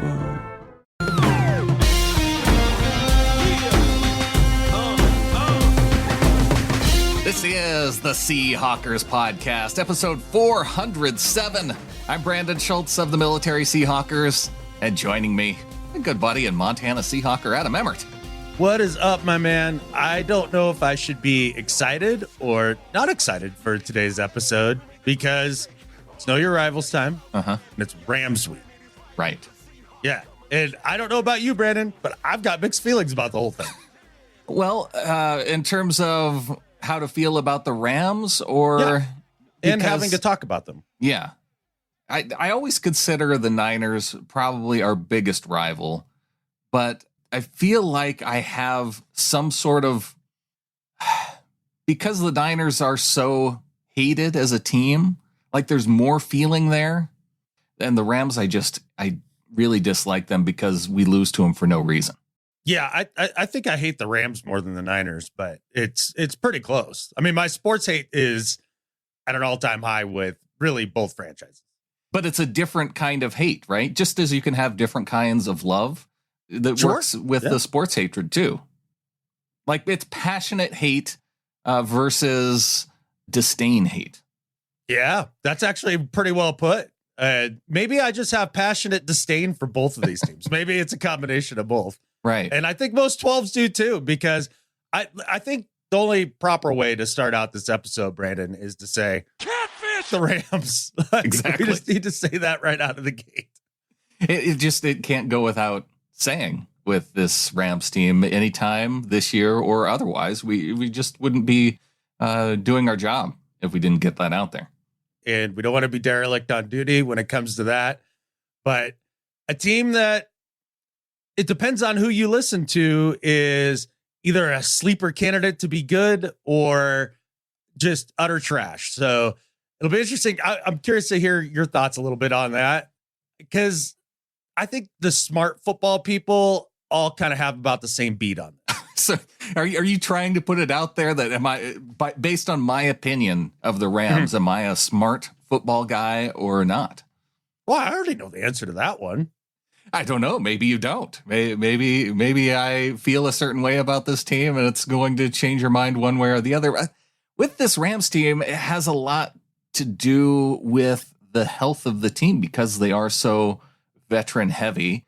This is the Seahawkers podcast, episode 407. I'm Brandon Schultz of the Military Seahawkers, and joining me, a good buddy and Montana Seahawker, Adam Emmert. What is up, my man? I don't know if I should be excited or not excited for today's episode because it's Know Your Rivals time, and it's Rams week. Right. Yeah, and I don't know about you, Brandon, but I've got mixed feelings about the whole thing. Well, in terms of how to feel about the Rams or... Yeah. And having to talk about them. Yeah. I always consider the Niners probably our biggest rival, but I feel like I have some sort of... Because the Niners are so hated as a team, like there's more feeling there. And the Rams, I really dislike them because we lose to them for no reason. Yeah, I think I hate the Rams more than the Niners, but it's pretty close. I mean, my sports hate is at an all-time high with really both franchises. But it's a different kind of hate, right? Just as you can have different kinds of love that works with the sports hatred too. Like it's passionate hate versus disdain hate. Yeah, that's actually pretty well put. Maybe I just have passionate disdain for both of these teams. Maybe it's a combination of both. Right. And I think most 12s do too, because I think the only proper way to start out this episode, Brandon, is to say catfish the Rams. Exactly. We just need to say that right out of the gate. It can't go without saying with this Rams team anytime this year or otherwise. We just wouldn't be doing our job if we didn't get that out there. And we don't want to be derelict on duty when it comes to that. But a team that it depends on who you listen to is either a sleeper candidate to be good or just utter trash. So it'll be interesting. I'm curious to hear your thoughts a little bit on that, because I think the smart football people all kind of have about the same beat on that. So are you trying to put it out there that based on my opinion of the Rams, am I a smart football guy or not? Well, I already know the answer to that one. I don't know. Maybe you don't. Maybe I feel a certain way about this team and it's going to change your mind one way or the other. With this Rams team, it has a lot to do with the health of the team because they are so veteran heavy.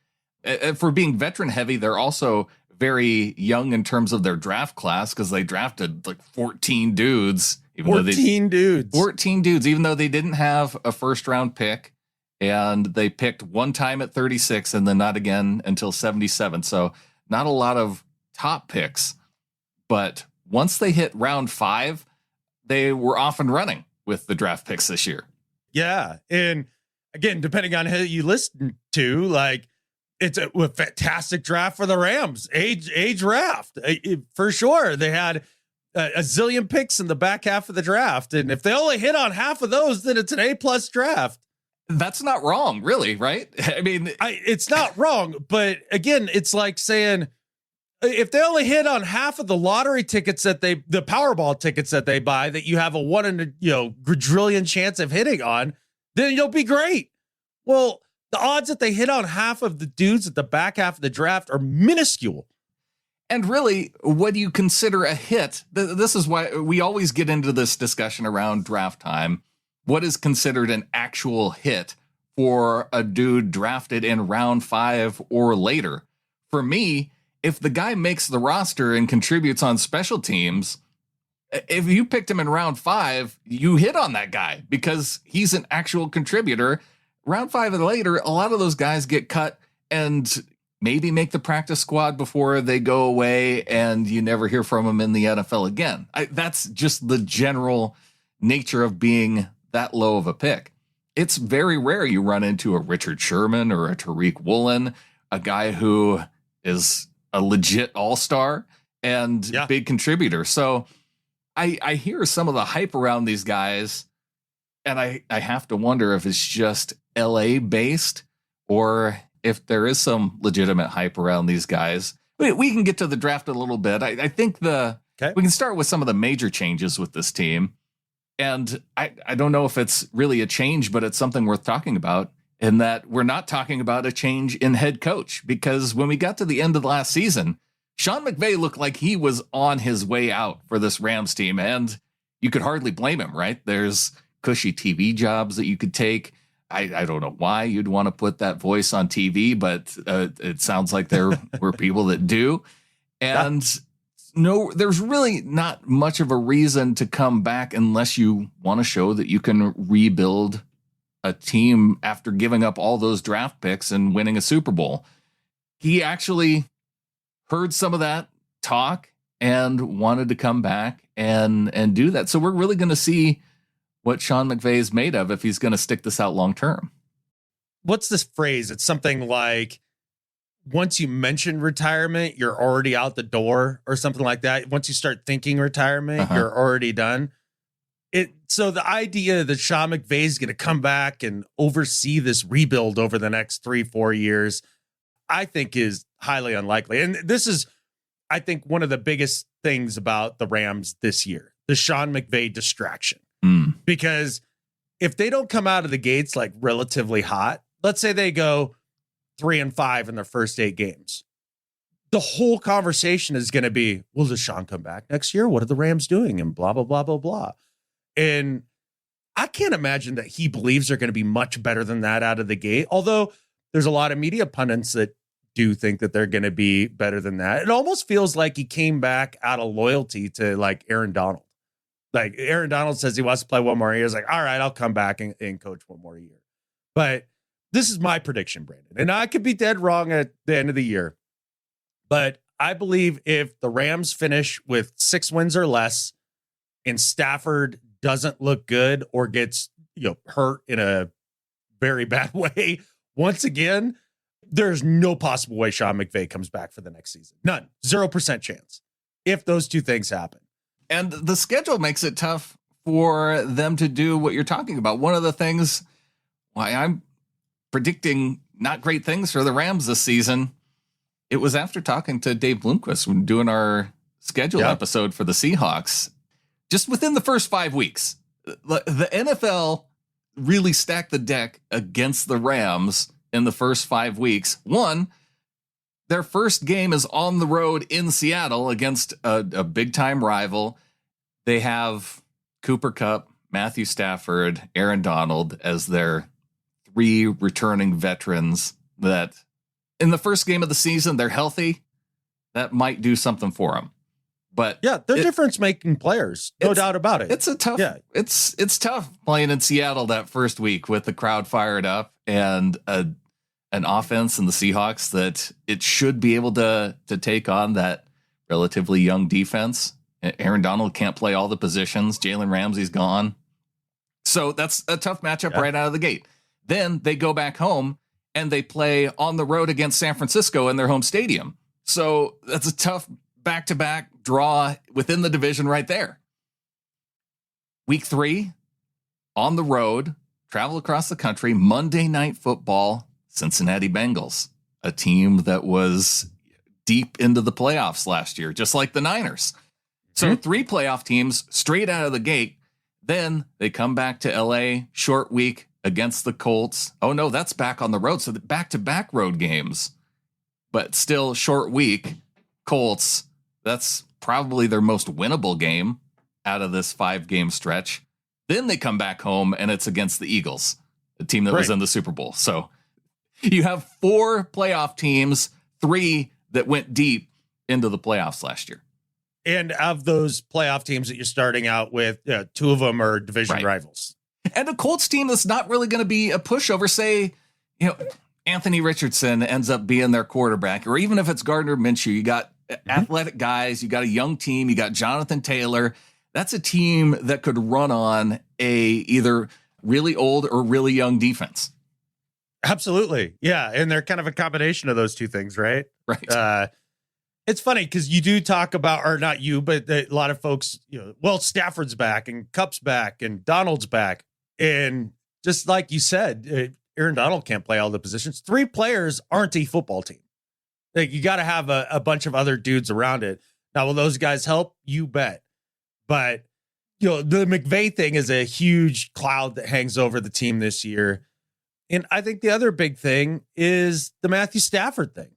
For being veteran heavy, they're also very young in terms of their draft class because they drafted like 14 dudes. 14 dudes, even though they didn't have a first round pick. And they picked one time at 36 and then not again until 77. So not a lot of top picks. But once they hit round 5, they were off and running with the draft picks this year. Yeah. And again, depending on who you listen to, like it's a fantastic draft for the Rams. Age draft for sure. They had a zillion picks in the back half of the draft. And if they only hit on half of those, then it's an A+ draft. That's not wrong, really, right? I mean, it's not wrong, but again, it's like saying if they only hit on half of the lottery tickets the Powerball tickets that they buy, that you have a 1 in a quadrillion chance of hitting on, then you'll be great. Well, the odds that they hit on half of the dudes at the back half of the draft are minuscule. And really, what do you consider a hit? This is why we always get into this discussion around draft time. What is considered an actual hit for a dude drafted in round 5 or later? For me, if the guy makes the roster and contributes on special teams, if you picked him in round 5, you hit on that guy because he's an actual contributor. Round 5 and later, a lot of those guys get cut and maybe make the practice squad before they go away and you never hear from them in the NFL again. That's just the general nature of being that low of a pick. It's very rare you run into a Richard Sherman or a Tariq Woolen, a guy who is a legit all-star and big contributor. So I hear some of the hype around these guys, and I have to wonder if it's just LA based or if there is some legitimate hype around these guys. We can get to the draft a little bit. I think we can start with some of the major changes with this team. And I don't know if it's really a change, but it's something worth talking about. in that we're not talking about a change in head coach, because when we got to the end of the last season, Sean McVay looked like he was on his way out for this Rams team, and you could hardly blame him, right? There's cushy TV jobs that you could take. I don't know why you'd want to put that voice on TV, but it sounds like there were people that do. And no, there's really not much of a reason to come back unless you want to show that you can rebuild a team after giving up all those draft picks and winning a Super Bowl. He actually heard some of that talk and wanted to come back and do that. So we're really going to see what Sean McVay is made of if he's going to stick this out long term. What's this phrase? It's something like, once you mention retirement, you're already out the door, or something like that. Once you start thinking retirement, you're already done. So the idea that Sean McVay is going to come back and oversee this rebuild over the next 3-4 years, I think is highly unlikely. And this is, I think, one of the biggest things about the Rams this year, the Sean McVay distraction. Because if they don't come out of the gates like relatively hot, let's say they go 3-5 in their first 8 games, the whole conversation is going to be, will Deshaun come back next year? What are the Rams doing? And blah, blah, blah, blah, blah. And I can't imagine that he believes they're going to be much better than that out of the gate. Although there's a lot of media pundits that do think that they're going to be better than that. It almost feels like he came back out of loyalty to like Aaron Donald. Like Aaron Donald says he wants to play one more year. He's like, all right, I'll come back and coach one more year. But this is my prediction, Brandon. And I could be dead wrong at the end of the year. But I believe if the Rams finish with 6 wins or less and Stafford doesn't look good or gets hurt in a very bad way, once again, there's no possible way Sean McVay comes back for the next season. None. 0% chance if those two things happen. And the schedule makes it tough for them to do what you're talking about. One of the things why I'm predicting not great things for the Rams this season, it was after talking to Dave Bloomquist when doing our schedule episode for the Seahawks. Just within the first 5 weeks, the NFL really stacked the deck against the Rams in the first 5 weeks. One, their first game is on the road in Seattle against a big-time rival. They have Cooper Kupp, Matthew Stafford, Aaron Donald as their 3 returning veterans that in the first game of the season, they're healthy. That might do something for them. But yeah, they're difference-making players. No doubt about it. It's a tough. Yeah. It's tough playing in Seattle that first week with the crowd fired up and an offense in the Seahawks that it should be able to take on that relatively young defense. Aaron Donald can't play all the positions. Jalen Ramsey's gone. So that's a tough matchup right out of the gate. Then they go back home and they play on the road against San Francisco in their home stadium. So that's a tough back-to-back draw within the division right there. Week 3, on the road, travel across the country, Monday Night Football, Cincinnati Bengals, a team that was deep into the playoffs last year, just like the Niners. So 3 playoff teams straight out of the gate. Then they come back to LA, short week against the Colts. Oh no, that's back on the road. So the back-to-back road games, but still short week. Colts, that's probably their most winnable game out of this 5-game stretch. Then they come back home and it's against the Eagles, the team that was in the Super Bowl. So you have 4 playoff teams, 3 that went deep into the playoffs last year. And of those playoff teams that you're starting out with, 2 of them are division rivals. And a Colts team that's not really going to be a pushover. Say, Anthony Richardson ends up being their quarterback, or even if it's Gardner Minshew, you got athletic guys, you got a young team, you got Jonathan Taylor. That's a team that could run on a either really old or really young defense. Absolutely. Yeah. And they're kind of a combination of those two things, right? Right. It's funny because you do talk about, or not you, but a lot of folks, Stafford's back and Kupp's back and Donald's back. And just like you said, Aaron Donald can't play all the positions. 3 players aren't a football team. Like, you got to have a bunch of other dudes around it. Now, will those guys help? You bet. But, the McVay thing is a huge cloud that hangs over the team this year. And I think the other big thing is the Matthew Stafford thing.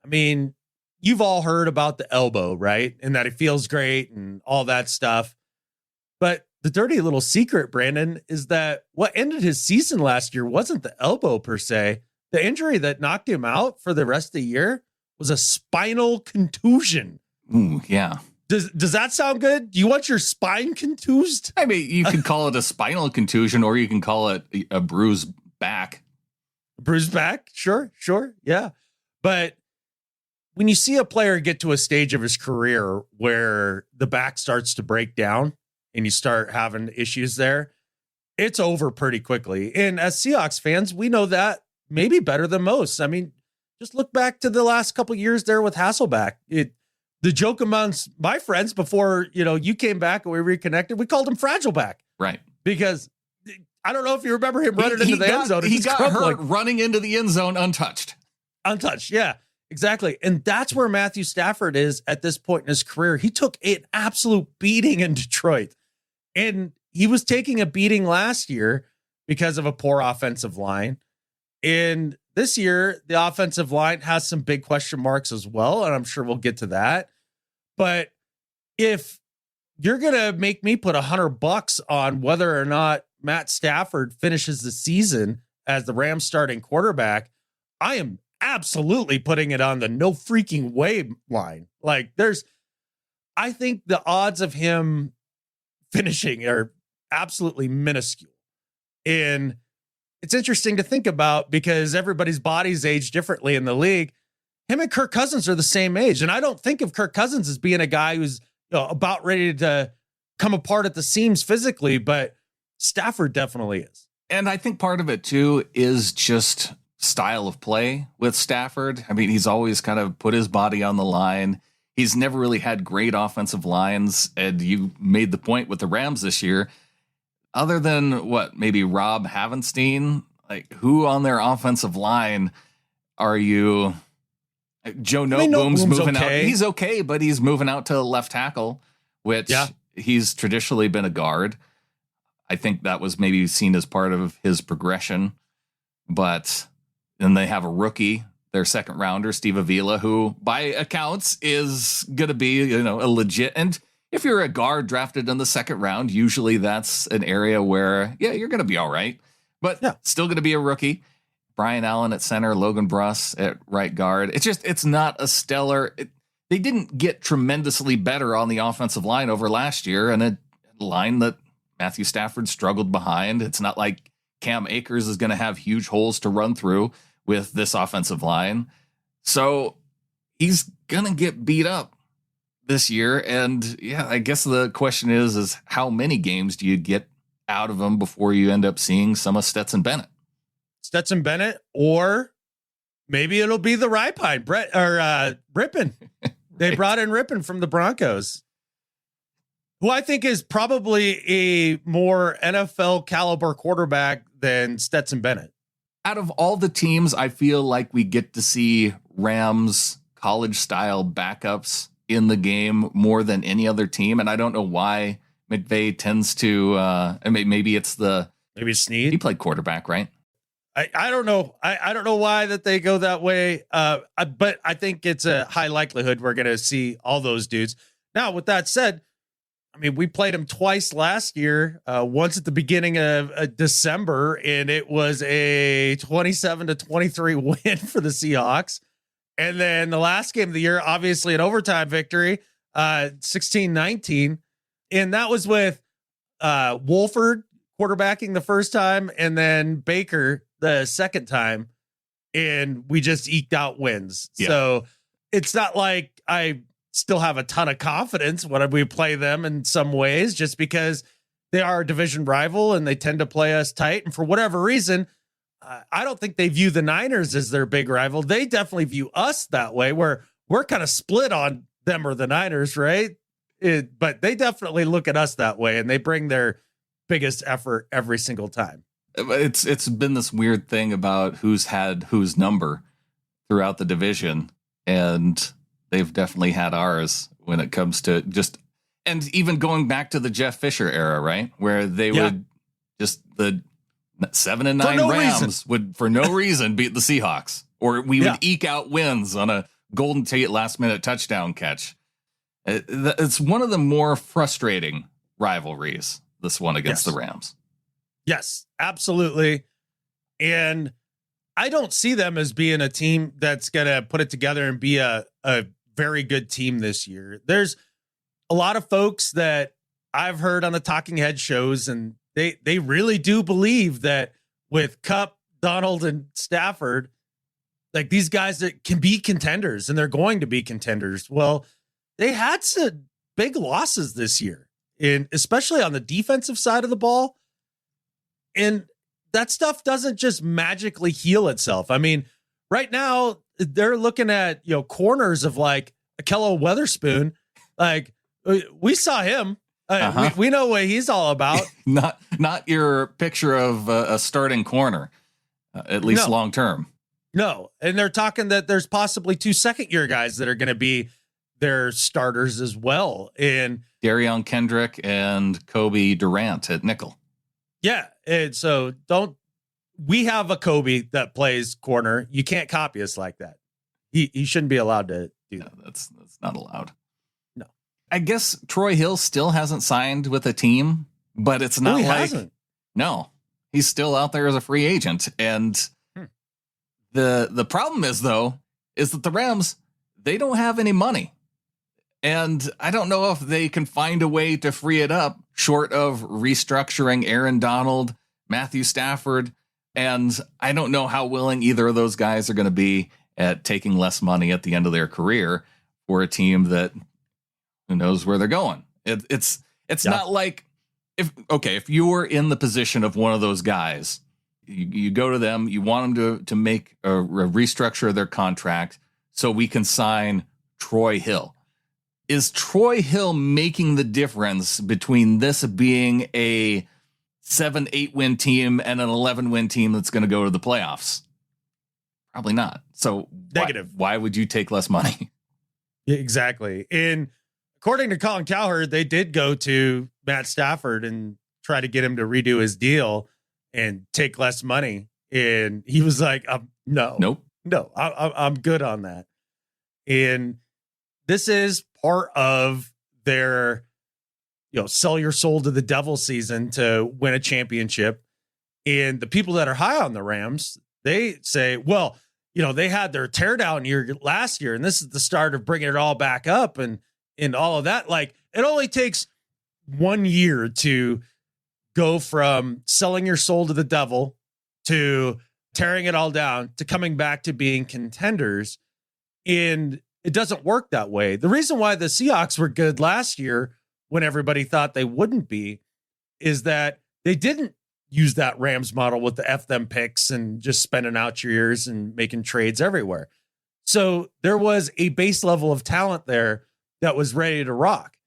I mean, you've all heard about the elbow, right? And that it feels great and all that stuff. But the dirty little secret, Brandon, is that what ended his season last year wasn't the elbow per se. The injury that knocked him out for the rest of the year was a spinal contusion. Ooh, yeah. Does that sound good? Do you want your spine contused? I mean, you can call it a spinal contusion, or you can call it a bruised back. Bruised back? Sure. Yeah. But when you see a player get to a stage of his career where the back starts to break down and you start having issues there, it's over pretty quickly. And as Seahawks fans, we know that maybe better than most. I mean, just look back to the last couple of years there with Hasselbeck. The joke amongst my friends before, you came back and we reconnected, we called him Fragile Back. Right. Because I don't know if you remember him running into the end zone. He got hurt running into the end zone untouched. Untouched, yeah, exactly. And that's where Matthew Stafford is at this point in his career. He took an absolute beating in Detroit. And he was taking a beating last year because of a poor offensive line. And this year, the offensive line has some big question marks as well, and I'm sure we'll get to that. But if you're going to make me put $100 on whether or not Matt Stafford finishes the season as the Rams starting quarterback, I am absolutely putting it on the no freaking way line. Like, I think the odds of him finishing are absolutely minuscule. And it's interesting to think about because everybody's bodies age differently in the league. Him and Kirk Cousins are the same age. And I don't think of Kirk Cousins as being a guy who's about ready to come apart at the seams physically, but Stafford definitely is. And I think part of it too is just style of play with Stafford. I mean, he's always kind of put his body on the line. He's never really had great offensive lines. And you made the point with the Rams this year. Other than maybe Rob Havenstein, like who on their offensive line are you? Joe Noteboom's moving out. He's okay, but he's moving out to left tackle, which he's traditionally been a guard. I think that was maybe seen as part of his progression. But then they have a rookie, their second rounder, Steve Avila, who by accounts is going to be, a legit. And if you're a guard drafted in the second round, usually that's an area where, you're going to be all right, but still going to be a rookie. Brian Allen at center, Logan Bruss at right guard. It's not a stellar. They didn't get tremendously better on the offensive line over last year, and a line that Matthew Stafford struggled behind. It's not like Cam Akers is going to have huge holes to run through with this offensive line. So he's going to get beat up this year. And I guess the question is how many games do you get out of him before you end up seeing some of Stetson Bennett? Stetson Bennett, or maybe it'll be the Ripine, Rippin. They brought in Rippin from the Broncos, who I think is probably a more NFL caliber quarterback than Stetson Bennett. Out of all the teams, I feel like we get to see Rams college style backups in the game more than any other team. And I don't know why McVay tends to, maybe it's maybe Snead. He played quarterback, right? I don't know. I don't know why that they go that way. But I think it's a high likelihood we're going to see all those dudes. Now, with that said, I mean, we played them twice last year, once at the beginning of December, and it was a 27-23 win for the Seahawks. And then the last game of the year, obviously an overtime victory, 16-19. And that was with Wolford quarterbacking the first time and then Baker the second time. And we just eked out wins. Yeah. So it's not like I still have a ton of confidence when we play them in some ways, just because they are a division rival and they tend to play us tight. And for whatever reason, I don't think they view the Niners as their big rival. They definitely view us that way, where we're kind of split on them or the Niners, right? But they definitely look at us that way, and they bring their biggest effort every single time. It's been this weird thing about who's had whose number throughout the division, and they've definitely had ours when it comes to just, and even going back to the Jeff Fisher era, right? Where they would just 7-9 no Rams reason. would, for no reason, beat the Seahawks, or we would eke out wins on a Golden Tate last-minute touchdown catch. It's one of the more frustrating rivalries, this one against the Rams. Yes, absolutely. And I don't see them as being a team that's going to put it together and be a very good team this year. There's a lot of folks that I've heard on the Talking Head shows, and they really do believe that with Kupp, Donald, and Stafford, like these guys that can be contenders, and they're going to be contenders. Well, they had some big losses this year, and especially on the defensive side of the ball. And that stuff doesn't just magically heal itself. I mean, right now they're looking at, corners of like Akello Weatherspoon. Like we saw him. We know what he's all about. not your picture of a starting corner, at least long term. No. And they're talking that there's possibly 2 second-year guys that are going to be their starters as well. And Darion Kendrick and Kobe Durant at nickel. Yeah. And so we have a Kobe that plays corner. You can't copy us like that. He shouldn't be allowed to do that. That's not allowed. No. I guess Troy Hill still hasn't signed with a team, but it's not hasn't. No, he's still out there as a free agent. And the problem is that the Rams, they don't have any money. And I don't know if they can find a way to free it up short of restructuring Aaron Donald, Matthew Stafford. And I don't know how willing either of those guys are going to be at taking less money at the end of their career for a team that who knows where they're going. It's not like if you were in the position of one of those guys, you go to them, you want them to make a restructure of their contract so we can sign Troy Hill. Is Troy Hill making the difference between this being a 7-8 win team and an 11-win team that's going to go to the playoffs? Probably not. So negative. Why would you take less money? Exactly. And according to Colin Cowherd, they did go to Matt Stafford and try to get him to redo his deal and take less money. And he was like, no, I'm good on that. And this is part of their, sell your soul to the devil season to win a championship. And the people that are high on the Rams, they say, well, they had their teardown year last year, and this is the start of bringing it all back up and all of that. Like, it only takes 1 year to go from selling your soul to the devil to tearing it all down to coming back to being contenders. And it doesn't work that way. The reason why the Seahawks were good last year when everybody thought they wouldn't be is that they didn't use that Rams model with the F them picks and just spending out your ears and making trades everywhere. So there was a base level of talent there that was ready to rock.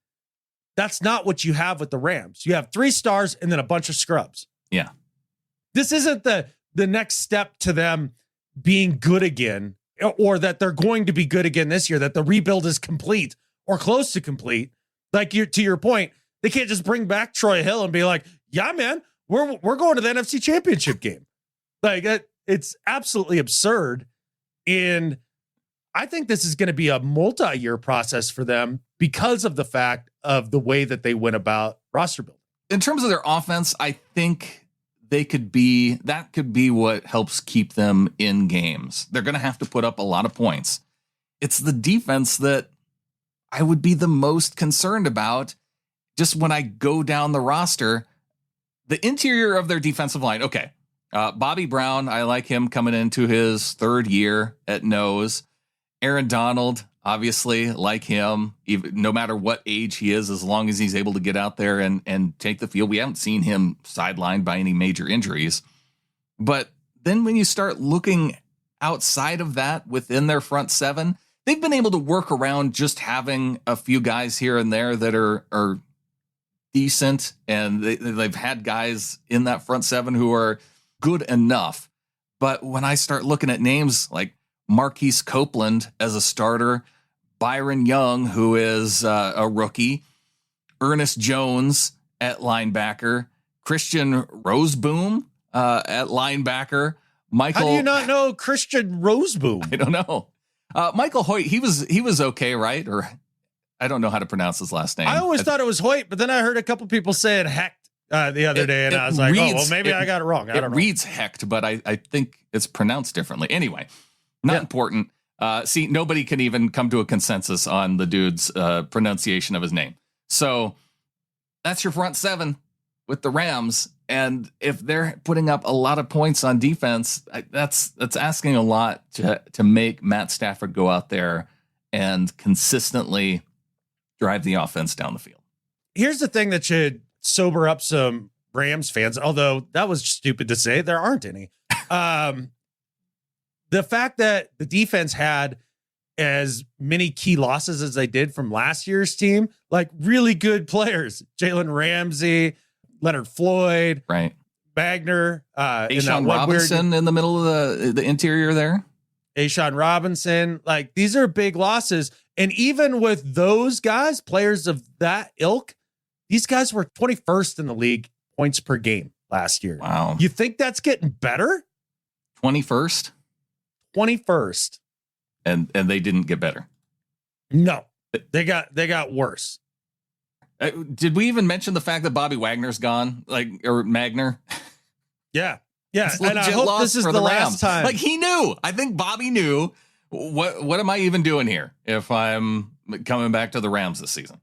That's not what you have with the Rams. You have 3 stars and then a bunch of scrubs. Yeah. This isn't the next step to them being good again, or that they're going to be good again this year, that the rebuild is complete or close to complete. Like to your point, they can't just bring back Troy Hill and be like, yeah, man, we're going to the NFC Championship game. Like, it's absolutely absurd. And I think this is going to be a multi-year process for them because of the fact of the way that they went about roster building. In terms of their offense, I think that could be what helps keep them in games. They're going to have to put up a lot of points. It's the defense that I would be the most concerned about. Just when I go down the roster, the interior of their defensive line. Okay. Bobby Brown, I like him coming into his 3rd year at nose. Aaron Donald, obviously like him, even, no matter what age he is, as long as he's able to get out there and take the field. We haven't seen him sidelined by any major injuries. But then when you start looking outside of that within their front 7, they've been able to work around just having a few guys here and there that are decent. And they've had guys in that front 7 who are good enough. But when I start looking at names like Marquise Copeland as a starter, Byron Young, who is a rookie, Ernest Jones at linebacker, Christian Roseboom at linebacker. Michael, how do you not know Christian Roseboom? I don't know. Michael Hoyt, he was okay, right? Or I don't know how to pronounce his last name. I always thought it was Hoyt, but then I heard a couple people say it Hecht the other day, and I was like, oh, well, maybe I got it wrong. I don't know. It reads Hecht, but I think it's pronounced differently. Anyway, not important. See, nobody can even come to a consensus on the dude's pronunciation of his name. So that's your front seven with the Rams. And if they're putting up a lot of points on defense, that's asking a lot to make Matt Stafford go out there and consistently drive the offense down the field. Here's the thing that should sober up some Rams fans, although that was stupid to say. There aren't any. The fact that the defense had as many key losses as they did from last year's team, like really good players, Jalen Ramsey, Leonard Floyd, right, Wagner, Ashawn Robinson in the middle of the interior there. Ashawn Robinson, like these are big losses. And even with those guys, players of that ilk, these guys were 21st in the league points per game last year. Wow. You think that's getting better? 21st? 21st. And they didn't get better. No, they got worse. Did we even mention the fact that Bobby Wagner's gone? Or Magner? Yeah. Yeah. And I hope this is the last time. Like he knew. I think Bobby knew what am I even doing here if I'm coming back to the Rams this season?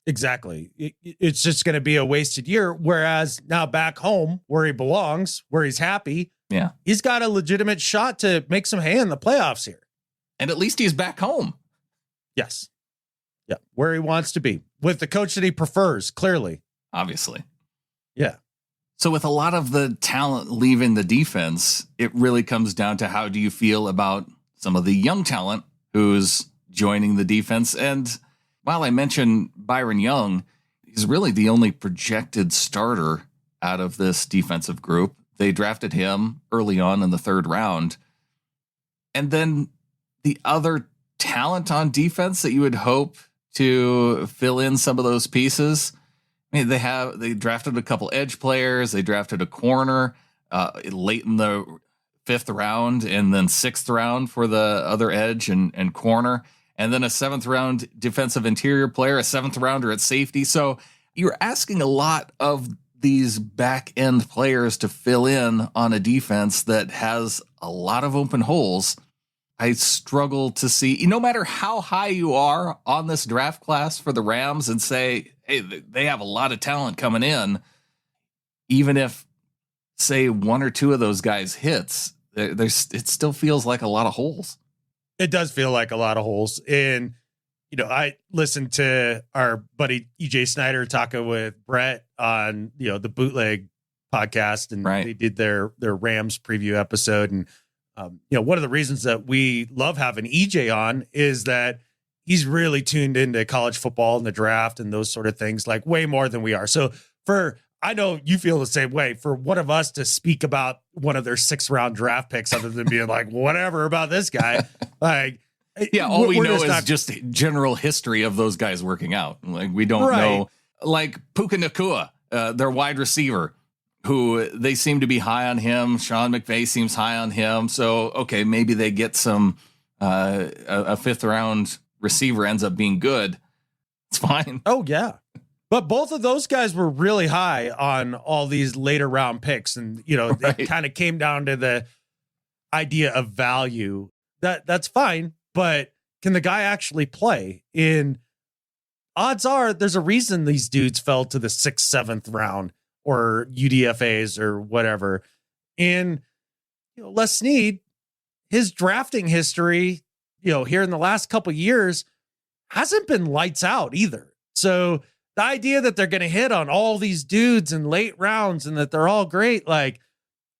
Exactly. It's just going to be a wasted year. Whereas now back home where he belongs, where he's happy. Yeah. He's got a legitimate shot to make some hay in the playoffs here. And at least he's back home. Yes. Yeah. Where he wants to be with the coach that he prefers, clearly. Obviously. Yeah. So with a lot of the talent leaving the defense, it really comes down to how do you feel about some of the young talent who's joining the defense. And while I mentioned Byron Young, he's really the only projected starter out of this defensive group. They drafted him early on in the third round. And then the other talent on defense that you would hope to fill in some of those pieces. I mean, they drafted a couple edge players. They drafted a corner late in the fifth round and then sixth round for the other edge and corner. And then a seventh round defensive interior player, a seventh rounder at safety. So you're asking a lot of these back end players to fill in on a defense that has a lot of open holes. I struggle to see, no matter how high you are on this draft class for the Rams and say, hey, they have a lot of talent coming in. Even if, say, one or two of those guys hits, it still feels like a lot of holes. It does feel like a lot of holes. And, I listened to our buddy EJ Snyder talking with Brett on, the Bootleg podcast, and They did their Rams preview episode. And, one of the reasons that we love having EJ on is that he's really tuned into college football and the draft and those sort of things, like way more than we are. So I know you feel the same way. For one of us to speak about one of their 6th round draft picks, other than being like, whatever about this guy, like, yeah, all we know is just general history of those guys working out. Like we don't know, like Puka Nacua, their wide receiver, who they seem to be high on him. Sean McVay seems high on him. So, okay, maybe they get some, a 5th round receiver ends up being good. It's fine. Oh yeah. But both of those guys were really high on all these later round picks. And, it kind of came down to the idea of value. That's fine. But can the guy actually play? In odds are there's a reason these dudes fell to the 6th, 7th round or UDFAs or whatever. And, Les Snead, his drafting history, here in the last couple of years hasn't been lights out either. So the idea that they're going to hit on all these dudes in late rounds and that they're all great, like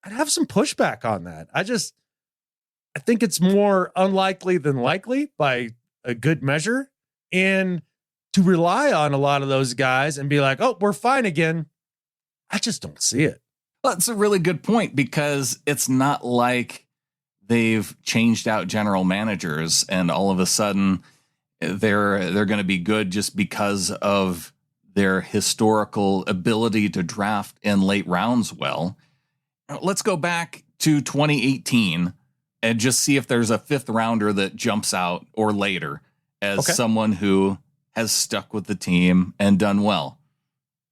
I'd have some pushback on that. I think it's more unlikely than likely by a good measure. And to rely on a lot of those guys and be like, oh, we're fine again, I just don't see it. Well, it's a really good point because it's not like they've changed out general managers and all of a sudden they're going to be good just because of their historical ability to draft in late rounds well. Let's go back to 2018 and just see if there's a fifth rounder that jumps out or later as someone who has stuck with the team and done well.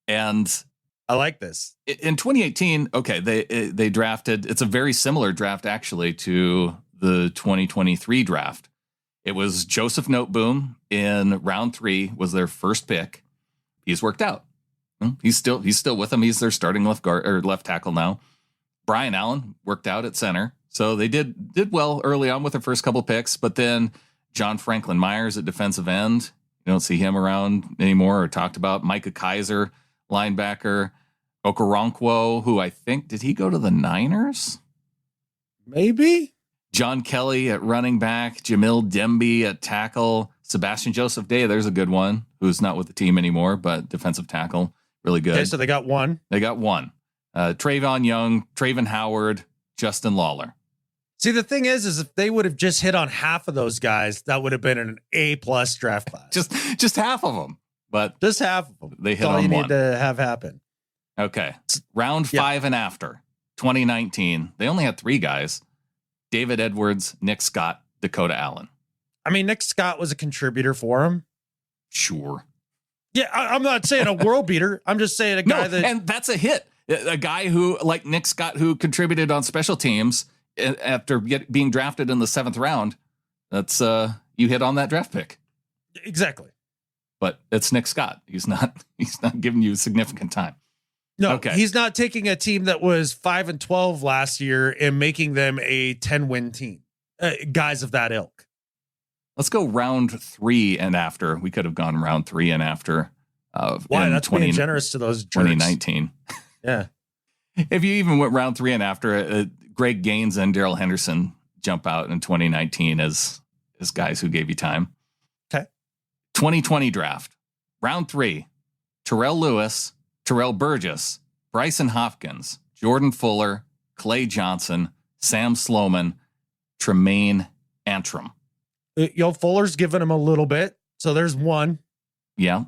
And I like this. In 2018, they drafted, it's a very similar draft actually to the 2023 draft. It was Joseph Noteboom in round 3 was their first pick. He's worked out. He's still with them. He's their starting left guard or left tackle now. Brian Allen worked out at center. So they did well early on with their first couple picks, but then John Franklin Myers at defensive end. You don't see him around anymore or talked about. Micah Kaiser, linebacker. Okoronkwo, who I think, did he go to the Niners? Maybe. John Kelly at running back. Jamil Demby at tackle. Sebastian Joseph Day, there's a good one, who's not with the team anymore, but defensive tackle, really good. Okay, so they got one. Trayvon Young, Traven Howard, Justin Lawler. See, the thing is if they would have just hit on half of those guys, that would have been an A+ draft class. Just half of them, but just half of them. They hit That's all on you one. need to have happen. Okay, round 5 and after 2019, they only had 3 guys: David Edwards, Nick Scott, Dakota Allen. I mean, Nick Scott was a contributor for him. Sure. Yeah, I'm not saying a world beater. I'm just saying a guy and that's a hit. A guy who, like Nick Scott, who contributed on special teams after being drafted in the 7th round. That's you hit on that draft pick. Exactly. But it's Nick Scott. He's not giving you significant time. No, he's not taking a team that was 5-12 last year and making them a 10-win team. Guys of that ilk. Let's go round 3 and after. We could have gone round 3 and after. Why? That's being generous to those jerks. 2019. Yeah. If you even went round 3 and after, Greg Gaines and Darrell Henderson jump out in 2019 as guys who gave you time. Okay. 2020 draft. Round 3. Terrell Lewis, Terrell Burgess, Bryson Hopkins, Jordan Fuller, Clay Johnson, Sam Sloman, Tremaine Antrim. Fuller's giving him a little bit. So there's one. Yeah.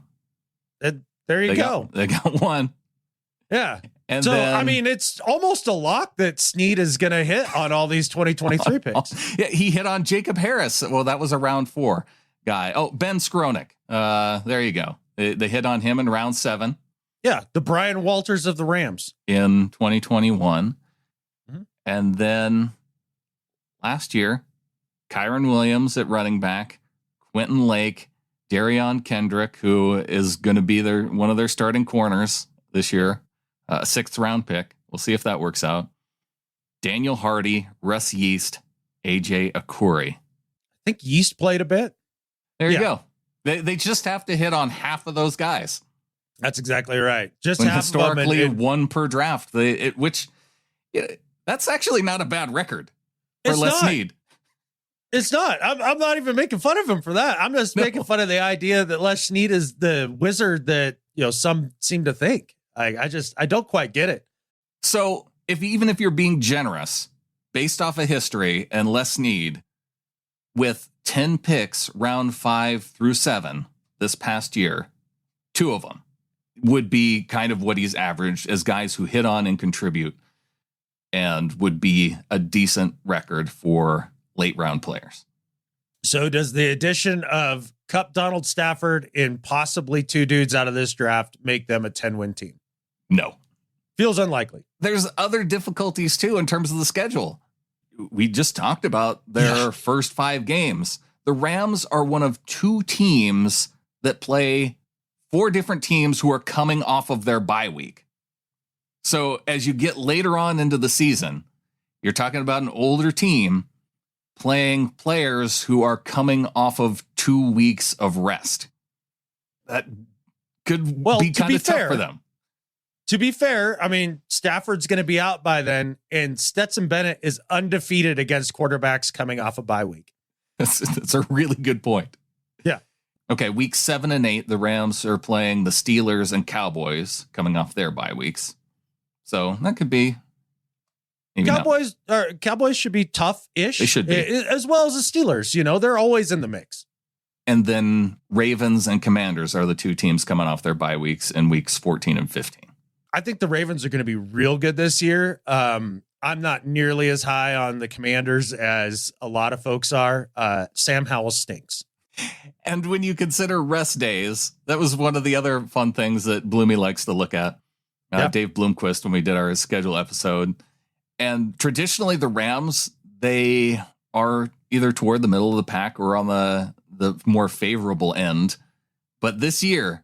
There you go. They got one. Yeah. And so, then, I mean, it's almost a lock that Snead is going to hit on all these 2023 picks. Yeah, he hit on Jacob Harris. Well, that was a round 4 guy. Oh, Ben Skronik. There you go. They hit on him in round 7. Yeah, the Brian Walters of the Rams. In 2021. Mm-hmm. And then last year, Kyron Williams at running back, Quentin Lake, Darion Kendrick, who is going to be one of their starting corners this year, a 6th round pick. We'll see if that works out. Daniel Hardy, Russ Yeast, AJ Akuri. I think Yeast played a bit. There you go. They just have to hit on half of those guys. That's exactly right. Just when half historically of them one per draft. That's actually not a bad record for Les Snead. It's not. I'm not even making fun of him for that. I'm just making fun of the idea that Les Snead is the wizard that some seem to think. I don't quite get it. So even if you're being generous, based off of history and Les Snead, with 10 picks round 5 through 7 this past year, 2 of them would be kind of what he's averaged as guys who hit on and contribute, and would be a decent record for late round players. So does the addition of Cup Donald Stafford and possibly 2 dudes out of this draft make them a 10-win team? No. Feels unlikely. There's other difficulties too in terms of the schedule. We just talked about their first 5 games. The Rams are one of 2 teams that play 4 different teams who are coming off of their bye week. So as you get later on into the season, you're talking about an older team playing players who are coming off of 2 weeks of rest. That could be kind of tough for them. To be fair, I mean, Stafford's going to be out by then, and Stetson Bennett is undefeated against quarterbacks coming off a bye week. That's a really good point. Yeah. Okay, week 7 and 8, the Rams are playing the Steelers and Cowboys coming off their bye weeks. So that could be. Cowboys should be tough-ish. They should be. As well as the Steelers. They're always in the mix. And then Ravens and Commanders are the 2 teams coming off their bye weeks in weeks 14 and 15. I think the Ravens are going to be real good this year. I'm not nearly as high on the Commanders as a lot of folks are. Sam Howell stinks. And when you consider rest days, that was one of the other fun things that Bloomy likes to look at. Dave Bloomquist, when we did our schedule episode. And traditionally, the Rams, they are either toward the middle of the pack or on the more favorable end. But this year,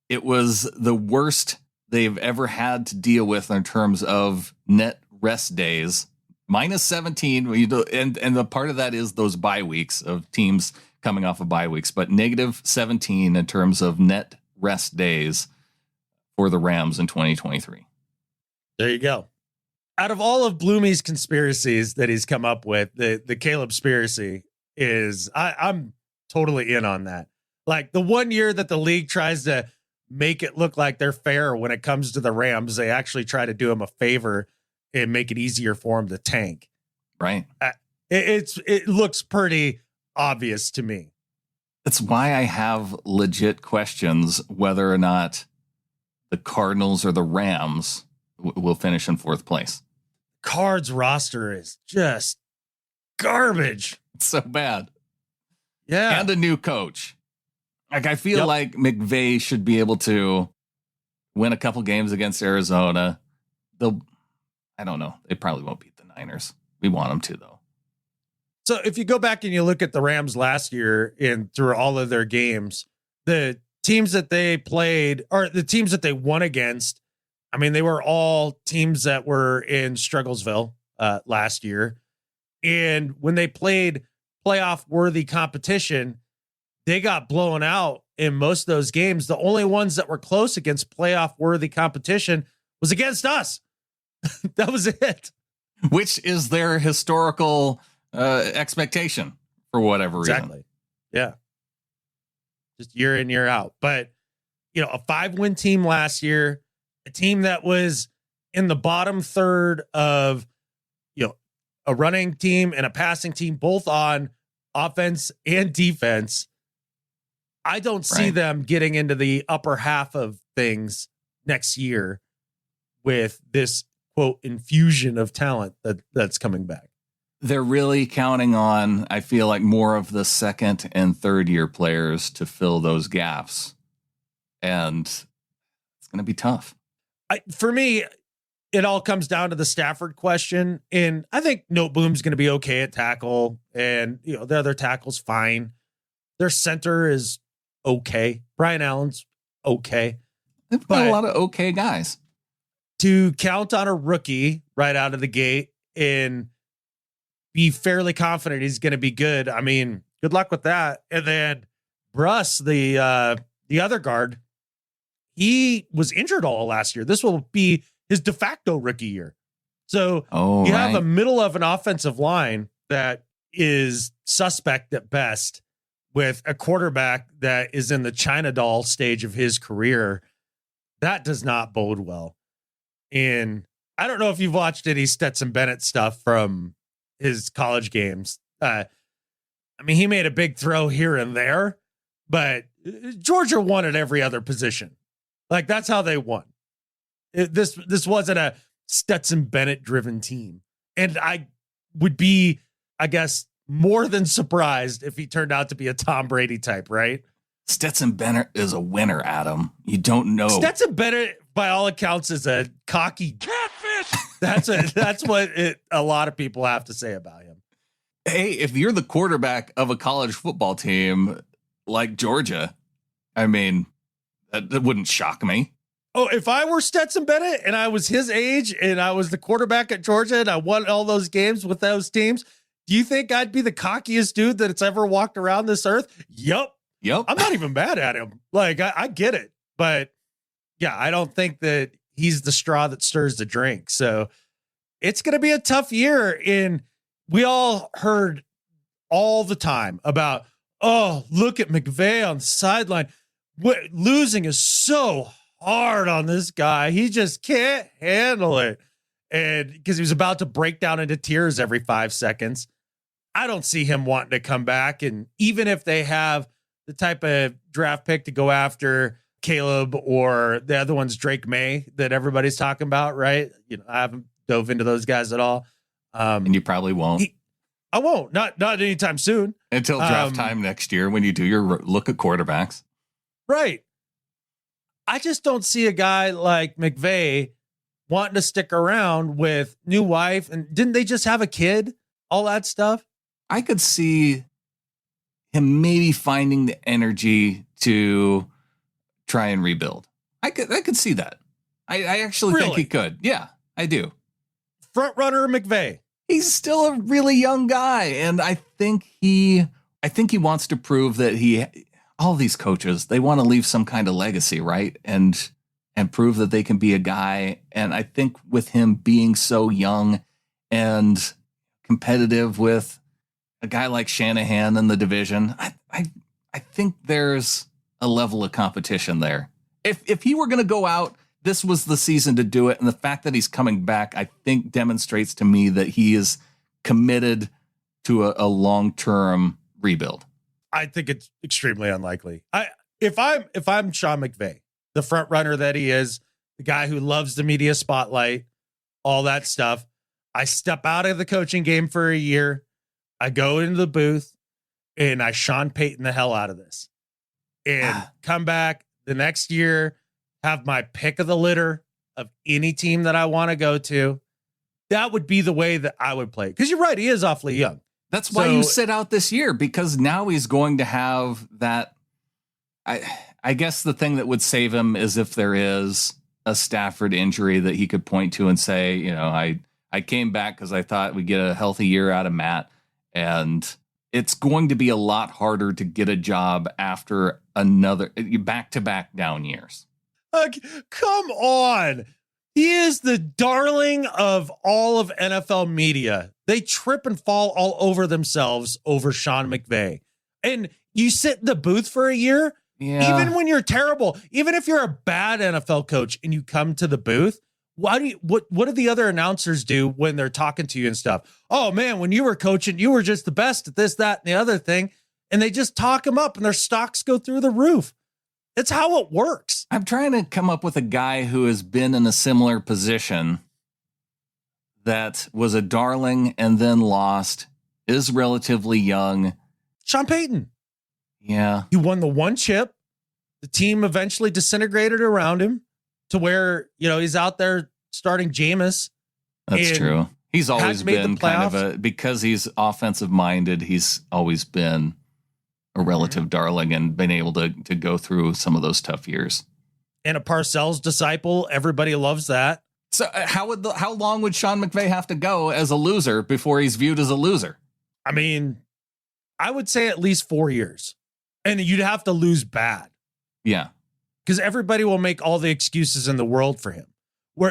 it was the worst they've ever had to deal with in terms of net rest days. Minus 17. And the part of that is those bye weeks of teams coming off of bye weeks, but negative 17 in terms of net rest days for the Rams in 2023. There you go. Out of all of Bloomy's conspiracies that he's come up with, the Caleb conspiracy is I'm totally in on that. Like the one year that the league tries to make it look like they're fair when it comes to the Rams, they actually try to do him a favor and make it easier for him to tank. Right. It looks pretty obvious to me. That's why I have legit questions whether or not the Cardinals or the Rams will finish in fourth place. Cards roster is just garbage. It's so bad. Yeah. And a new coach. Like I feel like McVay should be able to win a couple games against Arizona. I don't know. They probably won't beat the Niners. We want them to, though. So if you go back and you look at the Rams last year and through all of their games, the teams that they played or the teams that they won against, I mean, they were all teams that were in Strugglesville last year. And when they played playoff worthy competition, they got blown out in most of those games. The only ones that were close against playoff worthy competition was against us. That was it. Which is their historical expectation for whatever reason. Exactly. Yeah. Just year in, year out. But, a 5-win team last year, a team that was in the bottom third of, a running team and a passing team, both on offense and defense. I don't see them getting into the upper half of things next year with this, quote, infusion of talent that's coming back. They're really counting on, I feel like, more of the second and third year players to fill those gaps. And it's going to be tough. For me, it all comes down to the Stafford question. And I think Noteboom's going to be okay at tackle. And, the other tackle's fine. Their center is okay. Brian Allen's okay. They've got a lot of okay guys. To count on a rookie right out of the gate and be fairly confident he's going to be good. I mean, good luck with that. And then Bruss, the other guard, he was injured all last year. This will be his de facto rookie year. So you have a middle of an offensive line that is suspect at best with a quarterback that is in the China doll stage of his career. That does not bode well. And I don't know if you've watched any Stetson Bennett stuff from his college games. I mean, he made a big throw here and there, but Georgia won at every other position. Like, that's how they won. This wasn't a Stetson Bennett driven team. And I would be, I guess, more than surprised if he turned out to be a Tom Brady type, right? Stetson Bennett is a winner, Adam. You don't know. Stetson Bennett, by all accounts, is a cocky catfish. That's what a lot of people have to say about him. Hey, if you're the quarterback of a college football team like Georgia, I mean, that wouldn't shock me. Oh, if I were Stetson Bennett and I was his age and I was the quarterback at Georgia and I won all those games with those teams, do you think I'd be the cockiest dude that's ever walked around this earth? Yep. I'm not even mad at him. Like, I get it. But yeah, I don't think that he's the straw that stirs the drink. So it's going to be a tough year. And we all heard all the time about, oh, look at McVay on the sideline. Losing is so hard on this guy. He just can't handle it. And because he was about to break down into tears every 5 seconds. I don't see him wanting to come back. And even if they have the type of draft pick to go after Caleb or the other one's Drake May that everybody's talking about, right? I haven't dove into those guys at all. And you probably won't. I won't. Not anytime soon. Until draft time next year when you do your look at quarterbacks. Right. I just don't see a guy like McVay wanting to stick around with new wife. And didn't they just have a kid? All that stuff. I could see him maybe finding the energy to try and rebuild. I could see that. I actually think he could. Yeah, I do. Front runner McVay. He's still a really young guy, and I think he wants to prove that all these coaches, they want to leave some kind of legacy, right? And prove that they can be a guy. And I think with him being so young and competitive with a guy like Shanahan in the division, I think there's a level of competition there. If he were going to go out, this was the season to do it. And the fact that he's coming back, I think demonstrates to me that he is committed to a long-term rebuild. I think it's extremely unlikely. If I'm Sean McVay, the front runner that he is, the guy who loves the media spotlight, all that stuff, I step out of the coaching game for a year. I go into the booth and I Sean Payton the hell out of this and come back the next year, have my pick of the litter of any team that I want to go to. That would be the way that I would play. Because you're right, he is awfully young. That's why you sit out this year, because now he's going to have that. I guess the thing that would save him is if there is a Stafford injury that he could point to and say, I came back because I thought we'd get a healthy year out of Matt. And it's going to be a lot harder to get a job after another back-to-back down years. Come on. He is the darling of all of NFL media. They trip and fall all over themselves over Sean McVay. And you sit in the booth for a year, even when you're terrible, even if you're a bad NFL coach and you come to the booth, what do the other announcers do when they're talking to you and stuff? Oh man, when you were coaching, you were just the best at this, that, and the other thing. And they just talk him up and their stocks go through the roof. It's how it works. I'm trying to come up with a guy who has been in a similar position that was a darling and then lost, is relatively young. Sean Payton. Yeah. He won the one chip. The team eventually disintegrated around him to where, he's out there starting Jameis. That's true. He's always been kind of because he's offensive minded, he's always been a relative darling and been able to go through some of those tough years. And a Parcells disciple. Everybody loves that. So how long would Sean McVay have to go as a loser before he's viewed as a loser? I mean, I would say at least 4 years. And you'd have to lose bad. Yeah. Because everybody will make all the excuses in the world for him.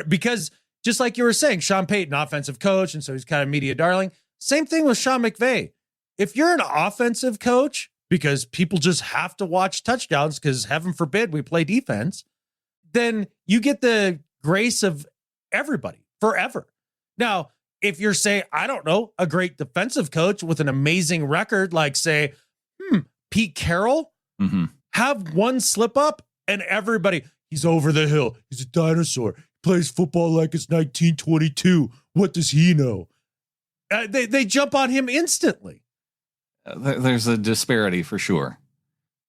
Because just like you were saying, Sean Payton, offensive coach, and so he's kind of media darling. Same thing with Sean McVay. If you're an offensive coach, because people just have to watch touchdowns because heaven forbid we play defense, then you get the grace of everybody forever. Now, if you're, say, I don't know, a great defensive coach with an amazing record, like say, Pete Carroll, have one slip up and everybody, he's over the hill. He's a dinosaur. He plays football like it's 1922. What does he know? They jump on him instantly. There's a disparity for sure.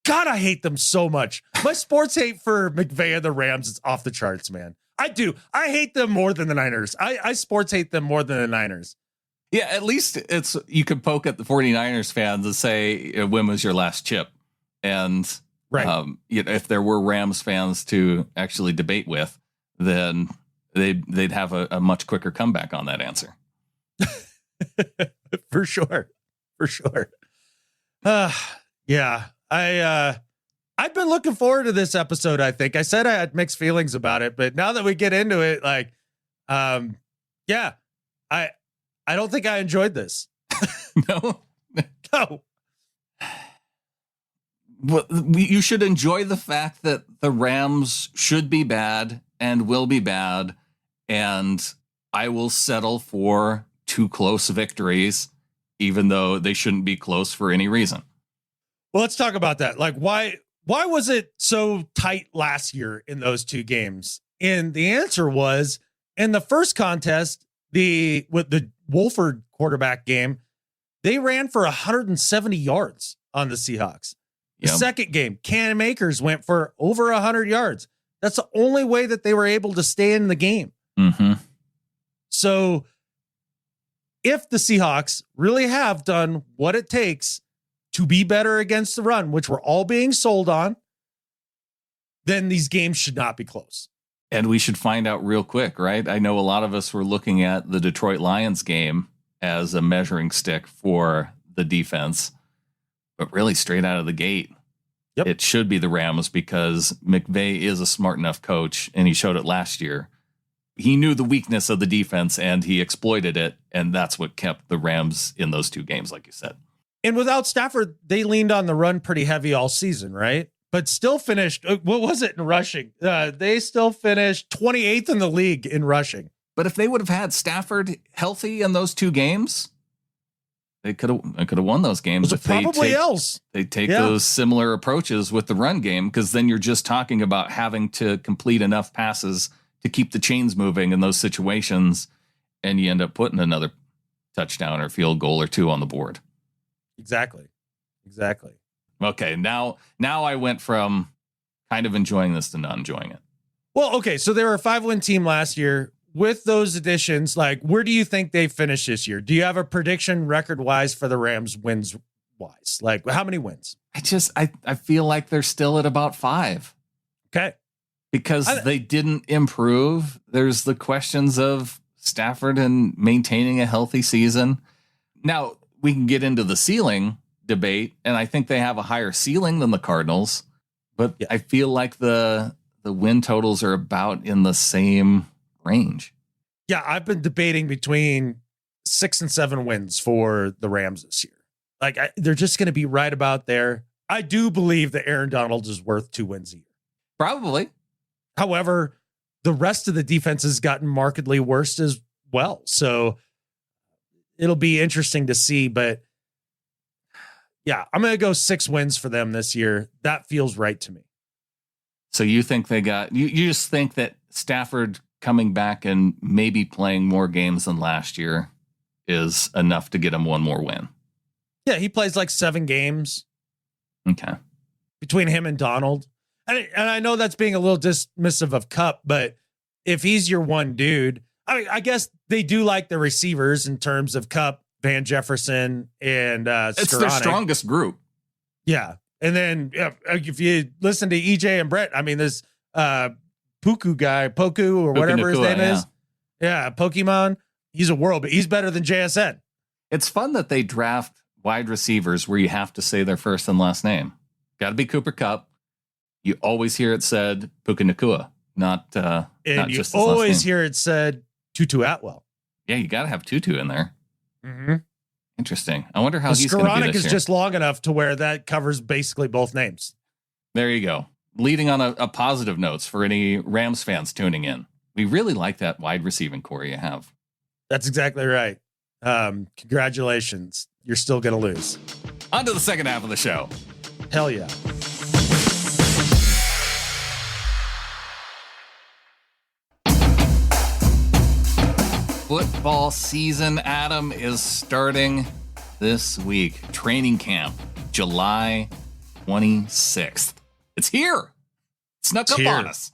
God, I hate them so much. My sports hate for McVay and the Rams is off the charts, man. I do. I hate them more than the Niners. I sports hate them more than the Niners. Yeah, at least you could poke at the 49ers fans and say, when was your last chip? And right. If there were Rams fans to actually debate with, then they'd have a much quicker comeback on that answer. For sure. Yeah. I've been looking forward to this episode. I think I said I had mixed feelings about it, but now that we get into it, I don't think I enjoyed this. No. Well, you should enjoy the fact that the Rams should be bad and will be bad, and I will settle for 2 close victories, even though they shouldn't be close for any reason. Well, let's talk about that. Like, why why was it so tight last year in those two games? And the answer was, in the first contest, with the Wolford quarterback game, they ran for 170 yards on the Seahawks. The second game, Cam Akers went for over 100 yards. That's the only way that they were able to stay in the game. Mm-hmm. So if the Seahawks really have done what it takes to be better against the run, which we're all being sold on, then these games should not be close. And we should find out real quick, right? I know a lot of us were looking at the Detroit Lions game as a measuring stick for the defense, but really straight out of the gate, it should be the Rams, because McVay is a smart enough coach, and he showed it last year. He knew the weakness of the defense and he exploited it, and that's what kept the Rams in those two games, like you said. And without Stafford, they leaned on the run pretty heavy all season, right? But still finished, what was it in rushing? They still finished 28th in the league in rushing. But if they would have had Stafford healthy in those two games, they could have won those games. If they take those similar approaches with the run game, because then you're just talking about having to complete enough passes to keep the chains moving in those situations, and you end up putting another touchdown or field goal or two on the board. Exactly. Okay, now I went from kind of enjoying this to not enjoying it. Well, okay, so they were a 5-win team last year. With those additions, like, where do you think they finish this year? Do you have a prediction record-wise for the Rams wins-wise? Like, how many wins? I feel like they're still at about 5. Okay. Because they didn't improve. There's the questions of Stafford and maintaining a healthy season. Now, we can get into the ceiling debate, and I think they have a higher ceiling than the Cardinals, but I feel like the win totals are about in the same range. Yeah, I've been debating between 6 and 7 wins for the Rams this year. Like, they're just going to be right about there. I do believe that Aaron Donald is worth 2 wins a year. Probably. However, the rest of the defense has gotten markedly worse as well. So it'll be interesting to see, but yeah, I'm going to go 6 wins for them this year. That feels right to me. So you think you just think that Stafford coming back and maybe playing more games than last year is enough to get him one more win? Yeah, he plays like 7 games. Okay. Between him and Donald. And I know that's being a little dismissive of Kupp, but if he's your one dude, I guess they do like the receivers in terms of Kupp, Van Jefferson, and it's Skoranek. their strongest group. Yeah. And then if you listen to EJ and Brett, I mean, this Poku or whatever his name is. Yeah, Pokemon. He's a world, but he's better than JSN. It's fun that they draft wide receivers where you have to say their first and last name. Got to be Cooper Kupp. You always hear it said Puka Nacua, not just his always last name. Hear it said Tutu Atwell. Yeah, you got to have Tutu in there. Mm-hmm. Interesting. I wonder how he's going to be this year. Skoranek is just long enough to where that covers basically both names. There you go. Leading on a positive notes for any Rams fans tuning in. We really like that wide receiving core you have. That's exactly right. Congratulations. You're still going to lose. On to the second half of the show. Hell yeah. Football season, Adam, is starting this week. Training camp, July 26th. It's here. It snuck up on us.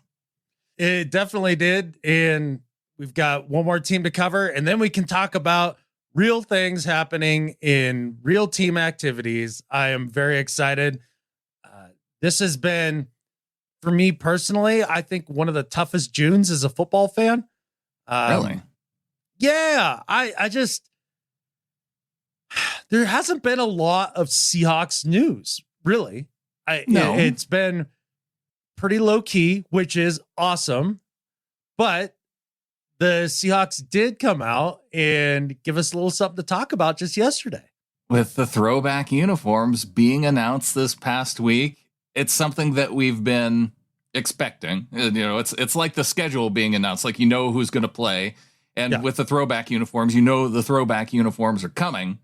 It definitely did. And we've got one more team to cover. And then we can talk about real things happening in real team activities. I am very excited. This has been, for me personally, I think one of the toughest Junes as a football fan. Really? Yeah, I just, there hasn't been a lot of Seahawks news, really. It's been pretty low key, which is awesome. But the Seahawks did come out and give us a little something to talk about just yesterday. With the throwback uniforms being announced this past week, it's something that we've been expecting. You know, it's like the schedule being announced, like, you know who's going to play. And with the throwback uniforms, you know the throwback uniforms are coming.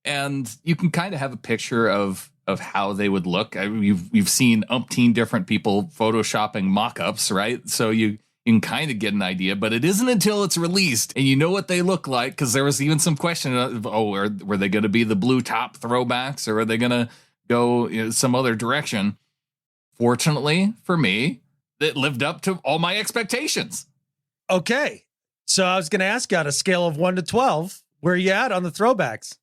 And you can kind of have a picture of of how they would look. You've seen umpteen different people photoshopping mock-ups, right? So you can kind of get an idea, but it isn't until it's released and you know what they look like, because there was even some question of, were they going to be the blue top throwbacks, or are they going to go some other direction? Fortunately for me, it lived up to all my expectations. Okay. So I was going to ask you, on a scale of 1 to 12, where are you at on the throwbacks?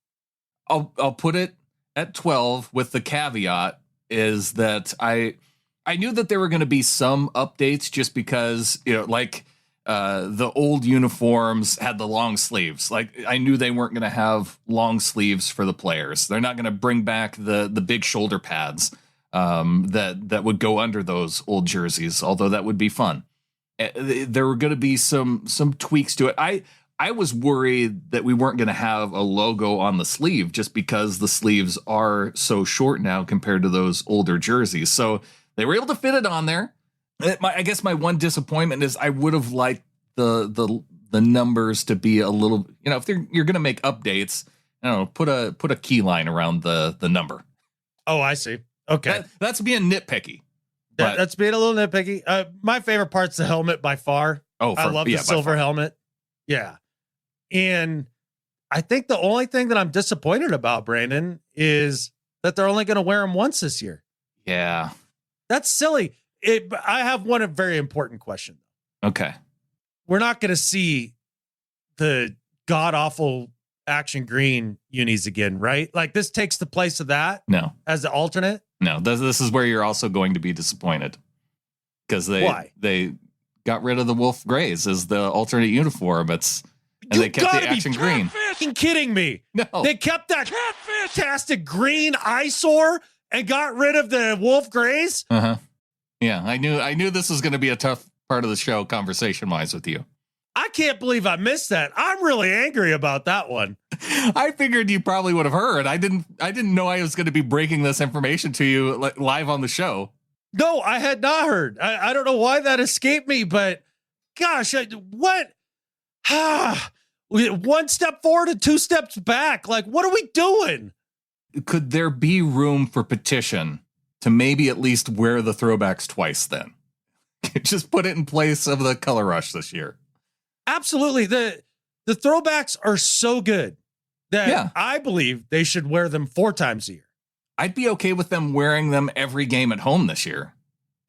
I'll put it at 12, with the caveat is that I knew that there were going to be some updates, just because, the old uniforms had the long sleeves. Like, I knew they weren't going to have long sleeves for the players. They're not going to bring back the big shoulder pads that would go under those old jerseys, although that would be fun. There were going to be some tweaks to it. I was worried that we weren't going to have a logo on the sleeve, just because the sleeves are so short now compared to those older jerseys. So they were able to fit it on there. I guess my one disappointment is I would have liked the numbers to be a little, if you're going to make updates, I don't know, put a key line around the number. Oh, I see. Okay. That's being nitpicky. That's being a little nitpicky. My favorite part's the helmet by far. I love the silver helmet. Yeah. And I think the only thing that I'm disappointed about, Brandon, is that they're only going to wear them once this year. Yeah. That's silly. I have one very important question. Okay. We're not going to see the god-awful action green unis again, right? Like, this takes the place of that? No. As the alternate? No. This is where you're also going to be disappointed. Because they got rid of the wolf grays as the alternate uniform. And they kept the action green. Fucking kidding me. No. They kept that fantastic green eyesore and got rid of the wolf grays? Uh-huh. Yeah, I knew this was going to be a tough part of the show conversation-wise with you. I can't believe I missed that. I'm really angry about that one. I figured you probably would have heard. I didn't know I was going to be breaking this information to you live on the show. No, I had not heard. I don't know why that escaped me, but gosh, what? One step forward and 2 steps back. Like, what are we doing? Could there be room for petition to maybe at least wear the throwbacks twice then? Just put it in place of the color rush this year. Absolutely. The throwbacks are so good that I believe they should wear them 4 times a year. I'd be okay with them wearing them every game at home this year.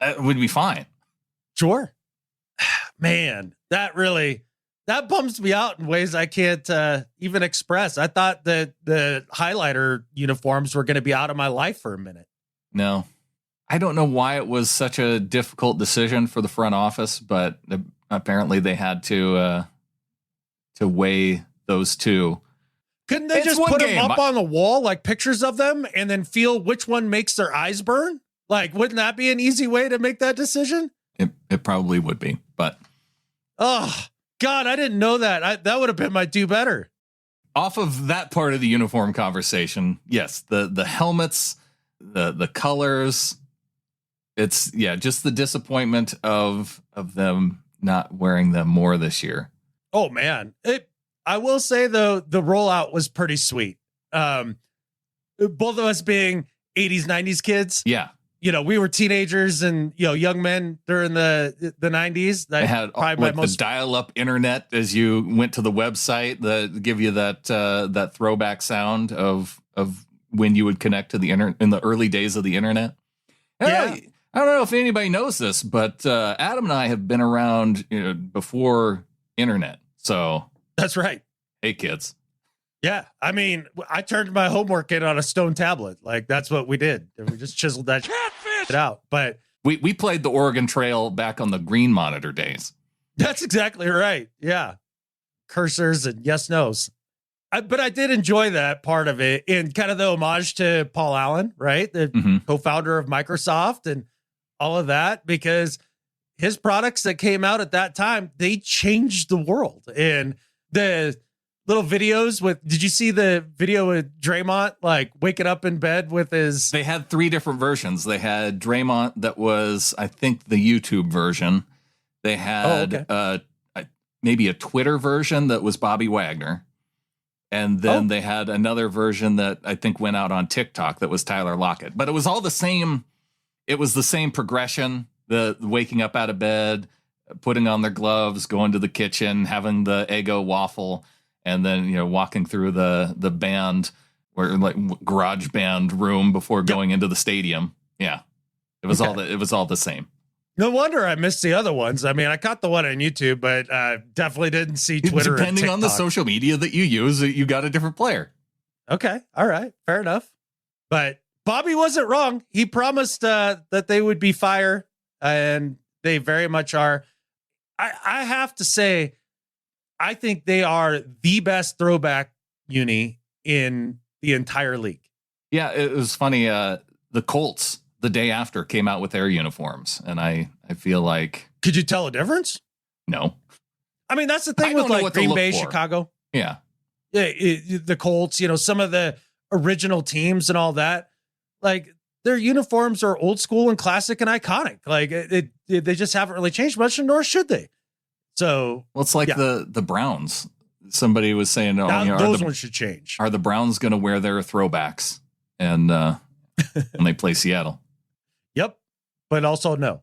That would be fine. Sure. Man, that bums me out in ways I can't even express. I thought that the highlighter uniforms were going to be out of my life for a minute. No, I don't know why it was such a difficult decision for the front office, but apparently they had to weigh those two. Couldn't they just put them up on the wall, like pictures of them, and then feel which one makes their eyes burn? Like, wouldn't that be an easy way to make that decision? It probably would be, but. Oh, God, I didn't know that. That would have been my do better. Off of that part of the uniform conversation, yes, the helmets, the colors, it's just the disappointment of them not wearing them more this year. Oh man, I will say though, the rollout was pretty sweet. Both of us being 80s, 90s kids. Yeah. We were teenagers and, young men during the 90s. They had the dial-up internet as you went to the website that give you that throwback sound of when you would connect to the internet in the early days of the internet. I don't know if anybody knows this, but Adam and I have been around before internet. So that's right. Hey, kids. Yeah, I mean, I turned my homework in on a stone tablet. Like, that's what we did. We just chiseled that shit out. But we played the Oregon Trail back on the green monitor days. That's exactly right. Yeah. Cursors and yes, no's. But I did enjoy that part of it, in kind of the homage to Paul Allen, right? The co-founder of Microsoft and all of that, because his products that came out at that time, they changed the world. And the little videos did you see the video with Draymond, like waking up in bed with his... They had 3 different versions. They had Draymond that was, I think, the YouTube version. They had maybe a Twitter version that was Bobby Wagner. And then they had another version that I think went out on TikTok that was Tyler Lockett. But it was all the same. It was the same progression, the waking up out of bed, putting on their gloves, going to the kitchen, having the Eggo waffle, and then, walking through the band or like garage band room before going into the stadium. Yeah. It was all the same. No wonder I missed the other ones. I mean, I caught the one on YouTube, but definitely didn't see Twitter. Depending on the social media that you use, you got a different player. Okay. All right. Fair enough. But Bobby wasn't wrong. He promised that they would be fire, and they very much are. I have to say, I think they are the best throwback uni in the entire league. Yeah, it was funny. The Colts, the day after, came out with their uniforms, and I feel like... Could you tell a difference? No. I mean, that's the thing with like Green Bay, Chicago. Yeah. Yeah, the Colts, some of the original teams and all that, like their uniforms are old school and classic and iconic. Like they just haven't really changed much, nor should they. So, well, it's like the Browns. Somebody was saying, those ones should change. Are the Browns going to wear their throwbacks and when they play Seattle? Yep, but also no.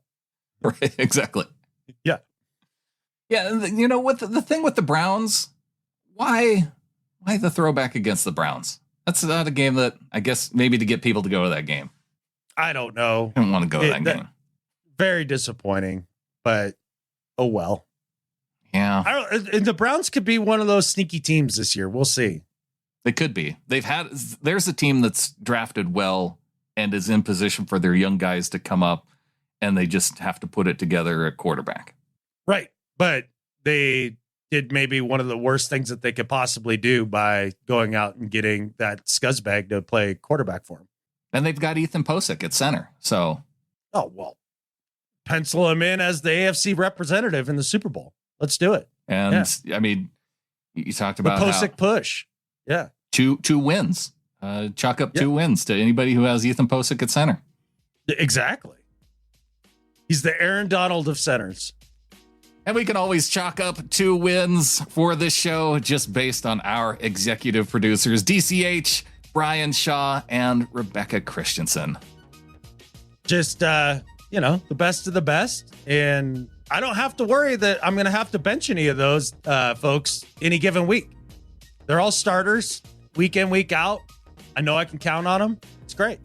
Right, exactly. Yeah, yeah. What the thing with the Browns? Why the throwback against the Browns? That's not a game that I guess maybe to get people to go to that game. I don't know. I don't want to go to that game. Very disappointing, but oh well. Yeah. The Browns could be one of those sneaky teams this year. We'll see. They could be. There's a team that's drafted well and is in position for their young guys to come up, and they just have to put it together at quarterback. Right. But they did maybe one of the worst things that they could possibly do by going out and getting that scuzzbag to play quarterback for them. And they've got Ethan Posick at center. So, oh, well, pencil him in as the AFC representative in the Super Bowl. Let's do it. And I mean, you talked about the Posick push. Yeah. Two wins. Chalk up 2 wins to anybody who has Ethan Posick at center. Exactly. He's the Aaron Donald of centers. And we can always chalk up 2 wins for this show just based on our executive producers, DCH, Brian Shaw, and Rebecca Christensen. Just, the best of the best. And I don't have to worry that I'm going to have to bench any of those folks any given week. They're all starters, week in, week out. I know I can count on them. It's great.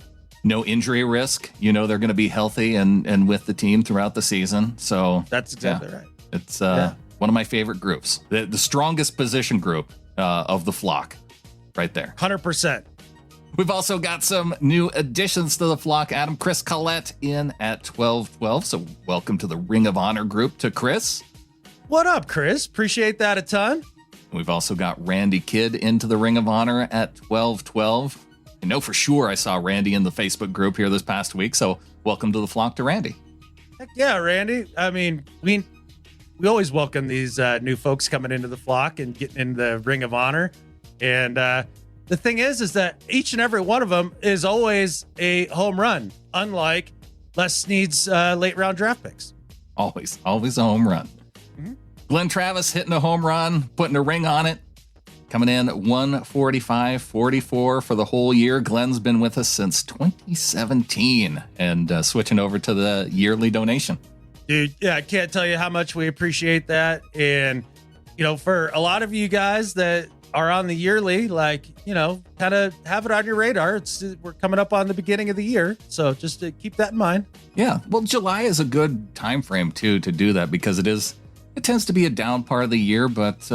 No injury risk. They're going to be healthy and with the team throughout the season. So that's exactly right. It's one of my favorite groups. The strongest position group of the flock right there. 100%. We've also got some new additions to the flock. Chris Collette in at 1212. So welcome to the Ring of Honor group to Chris. What up, Chris? Appreciate that a ton. We've also got Randy Kidd into the Ring of Honor at 1212. I know for sure I saw Randy in the Facebook group here this past week. So welcome to the flock to Randy. Heck yeah, Randy. I mean, we always welcome these new folks coming into the flock and getting in the Ring of Honor. And the thing is that each and every one of them is always a home run, unlike Les Snead's late round draft picks. Always a home run. Mm-hmm. Glenn Travis hitting a home run, putting a ring on it, coming in at 145.44 for the whole year. Glenn's been with us since 2017 and switching over to the yearly donation. Dude, yeah, I can't tell you how much we appreciate that. And, for a lot of you guys that are on the yearly, kind of have it on your radar. We're coming up on the beginning of the year. So just to keep that in mind. Yeah. Well, July is a good time frame too, to do that because it tends to be a down part of the year, but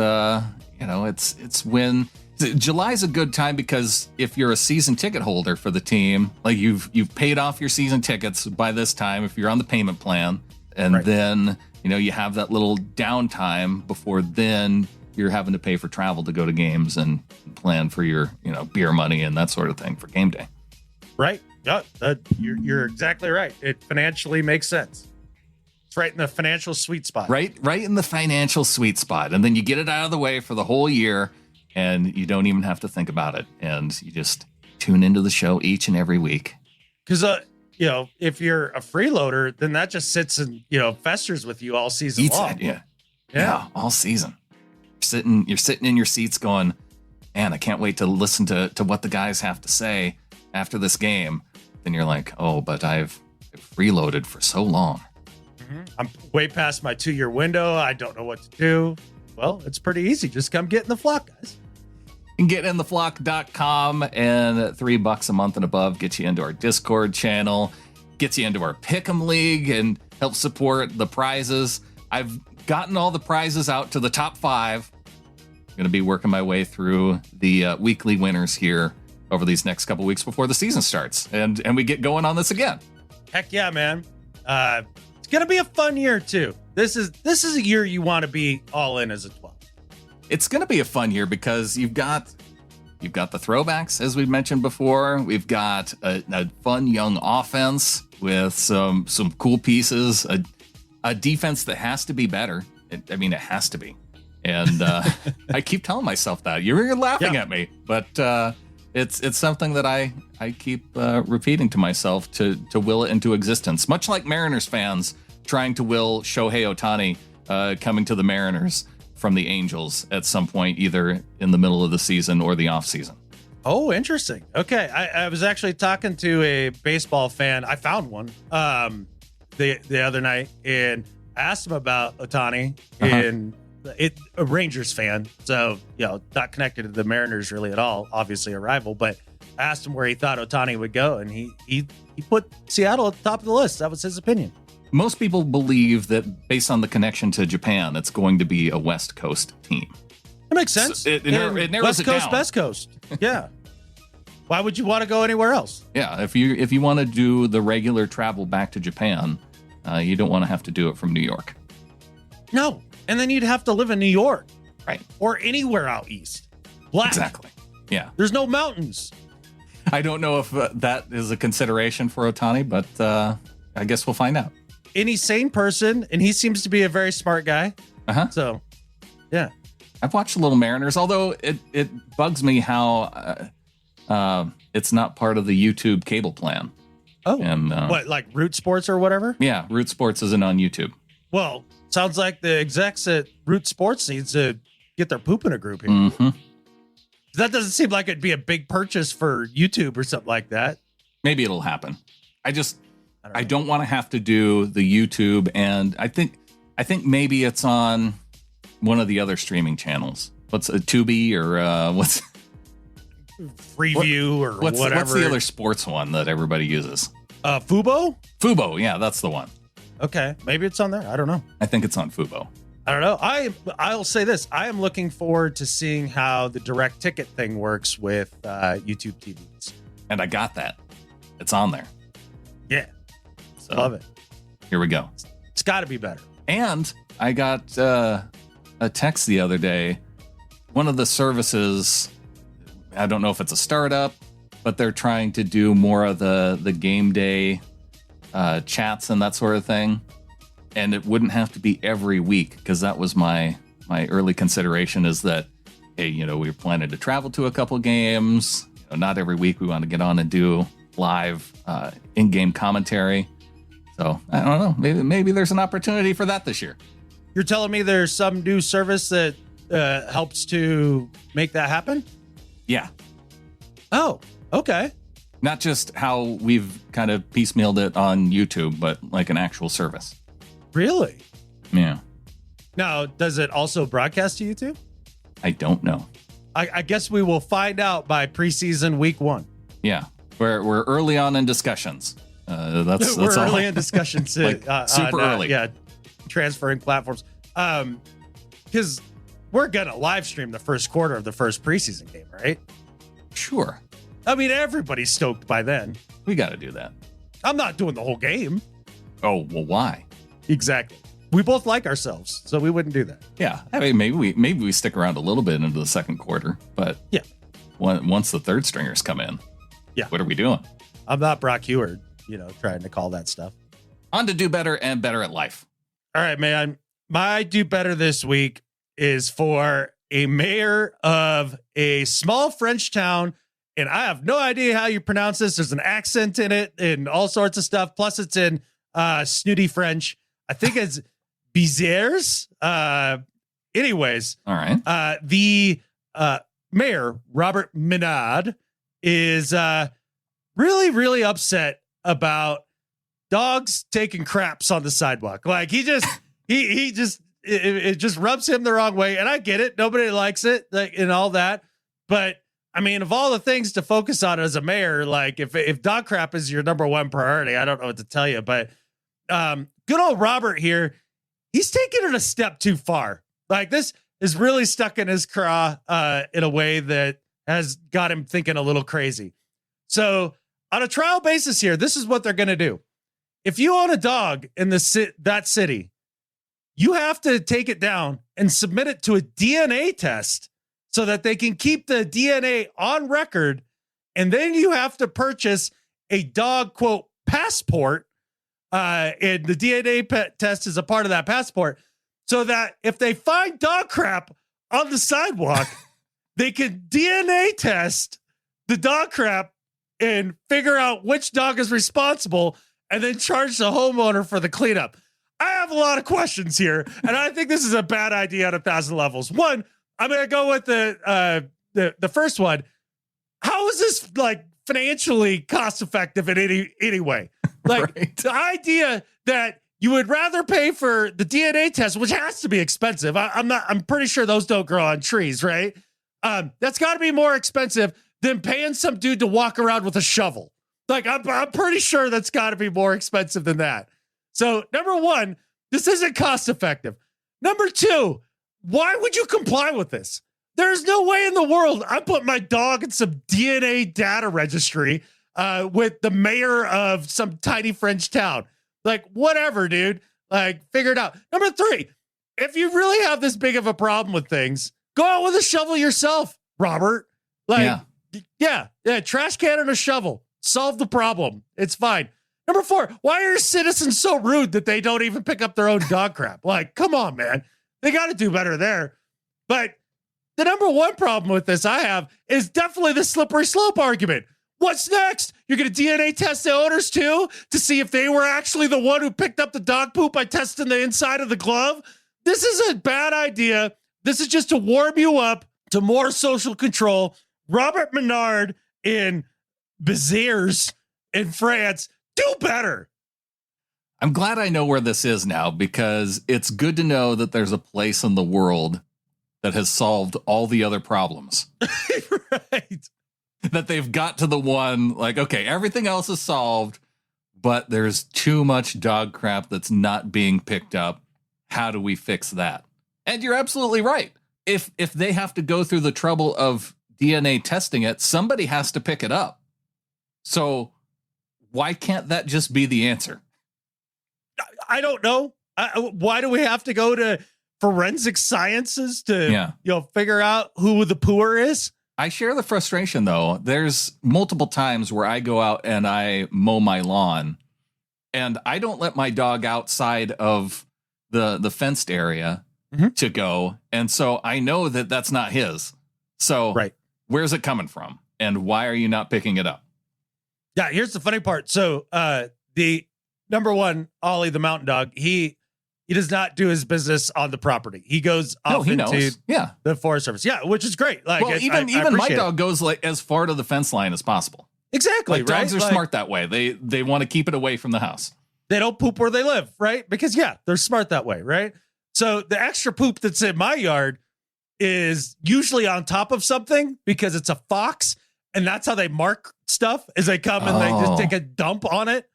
it's when July's a good time because if you're a season ticket holder for the team, like you've paid off your season tickets by this time, if you're on the payment plan, and then, you have that little downtime before then you're having to pay for travel to go to games and plan for your, beer money and that sort of thing for game day. Right. Yeah, you're exactly right. It financially makes sense. It's right in the financial sweet spot. Right in the financial sweet spot. And then you get it out of the way for the whole year and you don't even have to think about it. And you just tune into the show each and every week. Because, if you're a freeloader, then that just sits and, festers with you all season long. Yeah, all season. You're sitting in your seats going, man, I can't wait to listen to what the guys have to say after this game. Then you're like, oh, but I've freeloaded for so long. I'm way past my 2-year window. I don't know what to do. Well, it's pretty easy. Just come get in the flock, guys. You can get in theflock.com, and $3 a month and above gets you into our Discord channel, gets you into our Pick'em League, and helps support the prizes. I've gotten all the prizes out to the top 5. I'm going to be working my way through the weekly winners here over these next couple weeks before the season starts, and we get going on this again. Heck yeah, man. It's going to be a fun year, too. This is a year you want to be all in as a 12. It's going to be a fun year because you've got the throwbacks, as we mentioned before. We've got a fun young offense with some cool pieces, a defense that has to be better. It has to be. And I keep telling myself that. You're laughing at me, but it's something that I keep repeating to myself to will it into existence. Much like Mariners fans trying to will Shohei Ohtani coming to the Mariners from the Angels at some point, either in the middle of the season or the off season. Oh, interesting. Okay. I was actually talking to a baseball fan. I found one the other night, and I asked him about Ohtani, and a Rangers fan. So, not connected to the Mariners really at all, obviously a rival, but I asked him where he thought Ohtani would go, and he put Seattle at the top of the list. That was his opinion. Most people believe that based on the connection to Japan, it's going to be a West Coast team. That makes sense. So it narrows West it Coast, down. Best Coast. Yeah. Why would you want to go anywhere else? Yeah, if you want to do the regular travel back to Japan, you don't want to have to do it from New York. No. And then you'd have to live in New York. Right. Or anywhere out east. Black. Exactly. Yeah. There's no mountains. I don't know if that is a consideration for Ohtani, but I guess we'll find out. Any sane person, and he seems to be a very smart guy. Uh-huh. So, yeah. I've watched a little Mariners, although it bugs me how it's not part of the YouTube cable plan. Oh, and what, like Root Sports or whatever? Yeah, Root Sports isn't on YouTube. Well, sounds like the execs at Root Sports needs to get their poop in a group here. Mm-hmm. That doesn't seem like it'd be a big purchase for YouTube or something like that. Maybe it'll happen. I don't want to have to do the YouTube, and I think maybe it's on one of the other streaming channels. What's a Tubi or what's Freeview or whatever? What's the other sports one that everybody uses? Fubo? Fubo, yeah, that's the one. Okay, maybe it's on there. I don't know. I think it's on Fubo. I don't know. I'll say this. I am looking forward to seeing how the direct ticket thing works with YouTube TVs. And I got that. It's on there. Yeah. So, love it. Here we go. It's got to be better. And I got a text the other day. One of the services, I don't know if it's a startup, but they're trying to do more of the game day chats and that sort of thing. And it wouldn't have to be every week, because that was my early consideration, is that, hey, we were planning to travel to a couple games. Not every week we want to get on and do live in-game commentary. So I don't know. Maybe there's an opportunity for that this year. You're telling me there's some new service that helps to make that happen? Yeah. Oh, okay. Not just how we've kind of piecemealed it on YouTube, but like an actual service. Really? Yeah. Now, does it also broadcast to YouTube? I don't know. I guess we will find out by preseason week 1. Yeah. We're early on in discussions. That's we're all. early in discussions. Like, super early. Yeah. Transferring platforms. Because we're going to live stream the first quarter of the first preseason game, right? Sure. I mean, everybody's stoked by then. We got to do that. I'm not doing the whole game. Oh, well, why? Exactly. We both like ourselves, so we wouldn't do that. Yeah. I mean, maybe we stick around a little bit into the second quarter, but yeah, once the third stringers come in, yeah, what are we doing? I'm not Brock Heward, trying to call that stuff. On to do better and better at life. All right, man. My do better this week is for a mayor of a small French town, and I have no idea how you pronounce this. There's an accent in it and all sorts of stuff. Plus, it's in snooty French. I think it's Bizarres. Anyways. All right. The mayor, Robert Minard, is really, really upset about dogs taking craps on the sidewalk. Like he just it just rubs him the wrong way. And I get it. Nobody likes it, like, and all that. But I mean, of all the things to focus on as a mayor, like if dog crap is your number one priority, I don't know what to tell you. But good old Robert here, he's taking it a step too far. Like this is really stuck in his craw in a way that has got him thinking a little crazy. So on a trial basis here, this is what they're going to do. If you own a dog in that city, you have to take it down and submit it to a DNA test so that they can keep the DNA on record. And then you have to purchase a dog, quote, passport. And the DNA test is a part of that passport, so that if they find dog crap on the sidewalk, they can DNA test the dog crap and figure out which dog is responsible and then charge the homeowner for the cleanup. I have a lot of questions here, and I think this is a bad idea on 1,000 levels. One, I'm going to go with the first one. How is this like financially cost effective in any way? Like right. The idea that you would rather pay for the DNA test, which has to be expensive. I'm pretty sure those don't grow on trees, right? That's got to be more expensive than paying some dude to walk around with a shovel. Like I'm pretty sure that's got to be more expensive than that. So number one, this isn't cost effective. Number two, why would you comply with this? There's no way in the world I put my dog in some DNA data registry with the mayor of some tiny French town. Like, whatever, dude. Like, figure it out. Number three, if you really have this big of a problem with things, go out with a shovel yourself, Robert. Like, yeah, trash can and a shovel. Solve the problem. It's fine. Number four, why are citizens so rude that they don't even pick up their own dog crap? Like, come on, man. They got to do better there. But the number one problem with this I have is definitely the slippery slope argument. What's next? You're going to DNA test the owners too to see if they were actually the one who picked up the dog poop by testing the inside of the glove? This is a bad idea. This is just to warm you up to more social control. Robert Minard in Béziers in France, do better. I'm glad I know where this is now, because it's good to know that there's a place in the world that has solved all the other problems. Right. That they've got to the one, like, okay, everything else is solved, but there's too much dog crap that's not being picked up. How do we fix that? And you're absolutely right. If they have to go through the trouble of DNA testing it, somebody has to pick it up. So why can't that just be the answer? I don't know. Why do we have to go to forensic sciences to figure out who the pooer is? I share the frustration, though. There's multiple times where I go out and I mow my lawn, and I don't let my dog outside of the fenced area to go. And so I know that that's not his. So where's it coming from? And why are you not picking it up? Yeah, here's the funny part. So the number one, Ollie, the mountain dog, he does not do his business on the property. He goes off into the Forest Service. Yeah, which is great. Like, well, even my dog goes like as far to the fence line as possible. Exactly. Like, dogs are smart that way. They want to keep it away from the house. They don't poop where they live, right? Because they're smart that way, right? So the extra poop that's in my yard is usually on top of something because it's a fox, and that's how they mark stuff. Is they come and they just take a dump on it.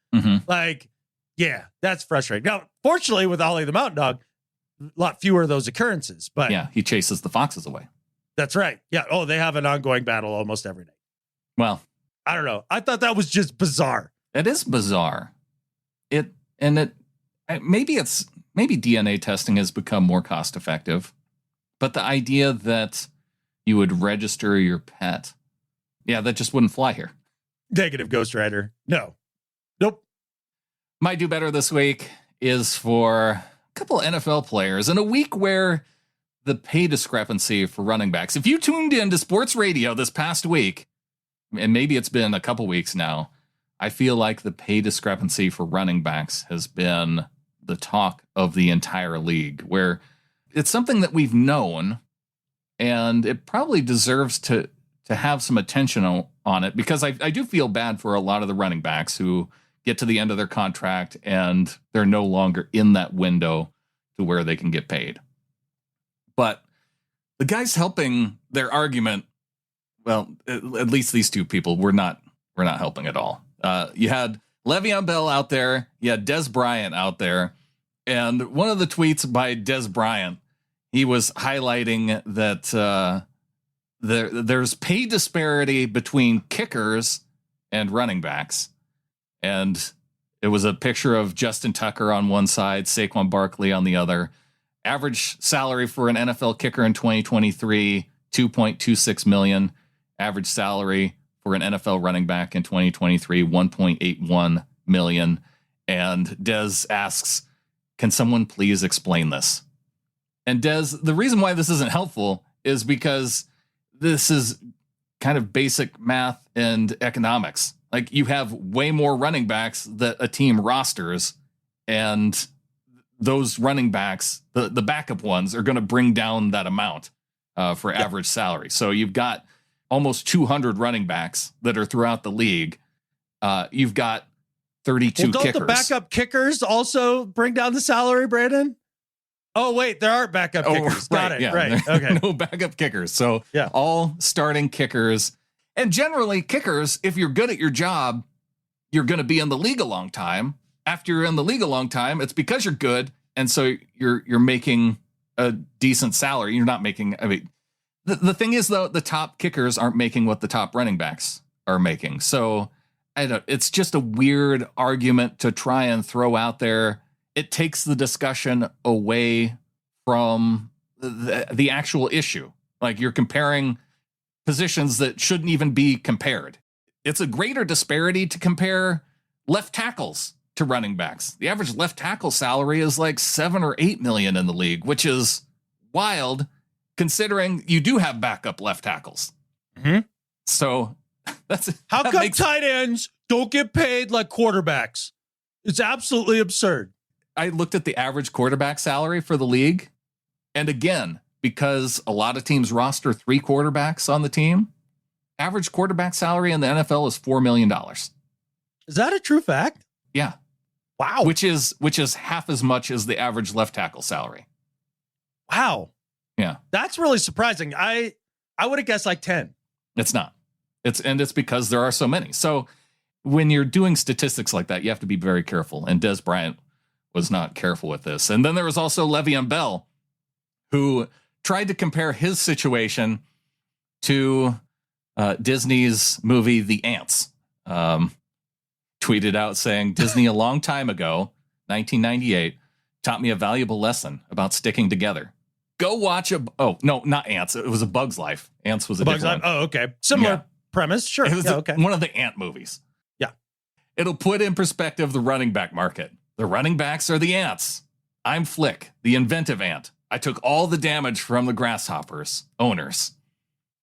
Like. Yeah, that's frustrating. Now, fortunately, with Ollie the mountain dog, a lot fewer of those occurrences. But yeah, he chases the foxes away. That's right. Yeah. Oh, they have an ongoing battle almost every day. Well, I don't know. I thought that was just bizarre. It is bizarre. Maybe DNA testing has become more cost effective, but the idea that you would register your pet, that just wouldn't fly here. Negative, Ghost Rider. No. Nope. My do better this week is for a couple NFL players in a week where the pay discrepancy for running backs. If you tuned in to sports radio this past week, and maybe it's been a couple weeks now, I feel like the pay discrepancy for running backs has been the talk of the entire league, where it's something that we've known, and it probably deserves to have some attention on it, because I do feel bad for a lot of the running backs who get to the end of their contract and they're no longer in that window to where they can get paid. But the guys helping their argument, well, at least these two people were not helping at all. You had Le'Veon Bell out there, you had Des Bryant out there, and one of the tweets by Des Bryant, he was highlighting that there's pay disparity between kickers and running backs. And it was a picture of Justin Tucker on one side, Saquon Barkley on the other. Average salary for an NFL kicker in 2023, $2.26 million. Average salary for an NFL running back in 2023, $1.81 million. And Des asks, can someone please explain this? And Des, the reason why this isn't helpful is because this is kind of basic math and economics. Like, you have way more running backs that a team rosters, and those running backs, the backup ones, are going to bring down that amount for average salary. So you've got almost 200 running backs that are throughout the league. You've got 32 don't kickers. The backup kickers also bring down the salary, Brandon? Oh, wait, there are backup kickers. Got it. Yeah, right. Okay. No backup kickers. So yeah, all starting kickers. And generally, kickers, if you're good at your job, you're going to be in the league a long time. After you're in the league a long time, it's because you're good, and so you're making a decent salary. You're not making. I mean, the thing is, though, the top kickers aren't making what the top running backs are making. So it's just a weird argument to try and throw out there. It takes the discussion away from the actual issue. Like, you're comparing positions that shouldn't even be compared. It's a greater disparity to compare left tackles to running backs. The average left tackle salary is like 7 or 8 million in the league, which is wild considering you do have backup left tackles. Mm-hmm. So how come tight ends don't get paid like quarterbacks? It's absolutely absurd. I looked at the average quarterback salary for the league, and again, because a lot of teams roster 3 quarterbacks on the team, average quarterback salary in the NFL is $4 million. Is that a true fact? Yeah. Wow. Which is half as much as the average left tackle salary. Wow. Yeah. That's really surprising. I would have guessed like 10. It's not. It's because there are so many. So when you're doing statistics like that, you have to be very careful. And Des Bryant was not careful with this. And then there was also Le'Veon Bell, who tried to compare his situation to Disney's movie, The Ants. Tweeted out saying, Disney a long time ago, 1998, taught me a valuable lesson about sticking together. Go watch not Ants. It was A Bug's Life. Ants was a Bug's different Life. one. Oh, okay. Similar premise. Sure. It was okay. One of the Ant movies. Yeah. It'll put in perspective the running back market. The running backs are the ants. I'm Flick, the inventive ant. I took all the damage from the grasshoppers, owners.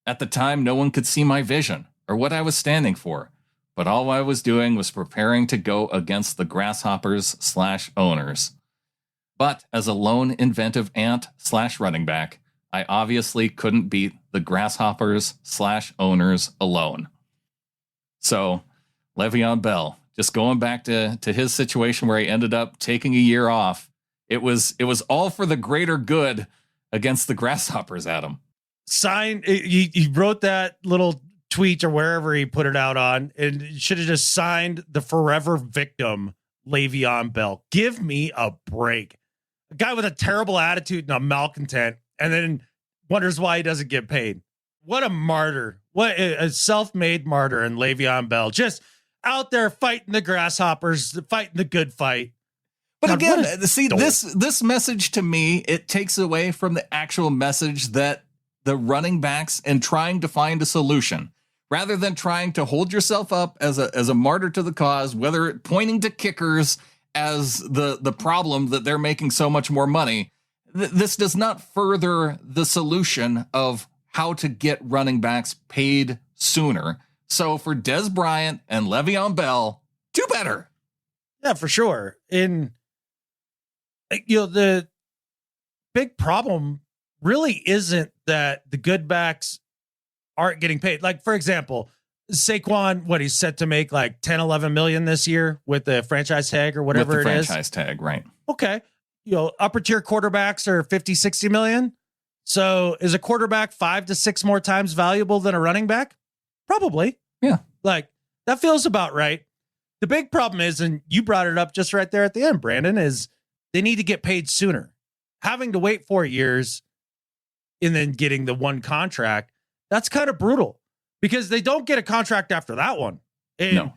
At the time, no one could see my vision or what I was standing for, but all I was doing was preparing to go against the grasshoppers/owners. But as a lone inventive ant/running back, I obviously couldn't beat the grasshoppers/owners alone. So, Le'Veon Bell, just going back to his situation where he ended up taking a year off. It was all for the greater good against the grasshoppers, Adam. He wrote that little tweet or wherever he put it out on, and should have just signed the forever victim, Le'Veon Bell. Give me a break. A guy with a terrible attitude and a malcontent, and then wonders why he doesn't get paid. What a martyr. What a self-made martyr in Le'Veon Bell. Just out there fighting the grasshoppers, fighting the good fight. But again, see, this message to me, it takes away from the actual message that the running backs and trying to find a solution, rather than trying to hold yourself up as a martyr to the cause, whether pointing to kickers as the problem that they're making so much more money. This does not further the solution of how to get running backs paid sooner. So for Des Bryant and Le'Veon Bell, do better. Yeah, for sure. The big problem really isn't that the good backs aren't getting paid. Like, for example, Saquon, he's set to make like 10, 11 million this year with the franchise tag or whatever with the it is. Franchise tag, right. Okay. Upper tier quarterbacks are 50, 60 million. So is a quarterback 5 to 6 more times valuable than a running back? Probably. Yeah. Like, that feels about right. The big problem is, and you brought it up just right there at the end, Brandon, is they need to get paid sooner. Having to wait 4 years and then getting the one contract, that's kind of brutal because they don't get a contract after that one. And No.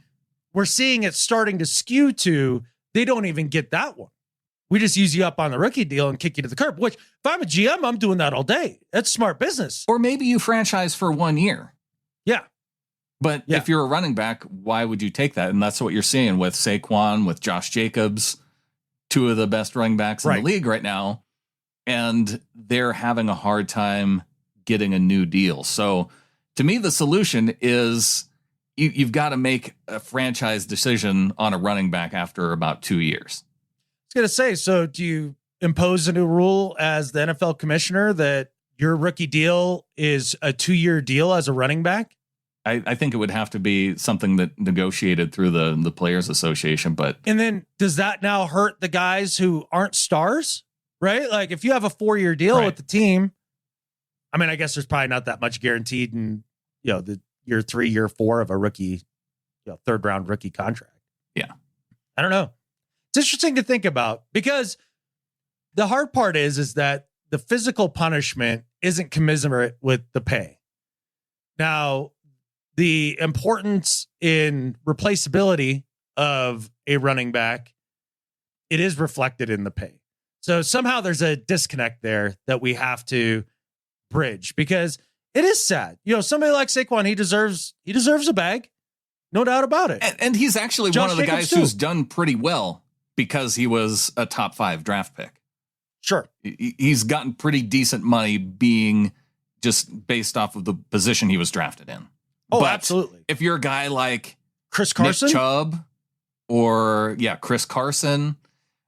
we're seeing it starting to skew to they don't even get that one. We just use you up on the rookie deal and kick you to the curb, which if I'm a GM, I'm doing that all day. That's smart business. Or maybe you franchise for 1 year. Yeah. But if you're a running back, why would you take that? And that's what you're seeing with Saquon, with Josh Jacobs, 2 of the best running backs in the league right now. And they're having a hard time getting a new deal. So to me, the solution is you've got to make a franchise decision on a running back after about 2 years. I was going to say, so do you impose a new rule as the NFL commissioner that your rookie deal is a 2-year deal as a running back? I think it would have to be something that negotiated through the Players Association. And then does that now hurt the guys who aren't stars, right? Like if you have a 4-year deal with the team, I mean, I guess there's probably not that much guaranteed in, the year 3, year 4 of a rookie, 3rd round rookie contract. Yeah. I don't know. It's interesting to think about because the hard part is that the physical punishment isn't commensurate with the pay. Now, the importance in replaceability of a running back, it is reflected in the pay. So somehow there's a disconnect there that we have to bridge because it is sad. Somebody like Saquon, he deserves a bag. No doubt about it. And he's actually one of the guys who's done pretty well because he was a top 5 draft pick. Sure. He's gotten pretty decent money being just based off of the position he was drafted in. Oh, but absolutely. If you're a guy like Chris Carson, Nick Chubb, or Chris Carson,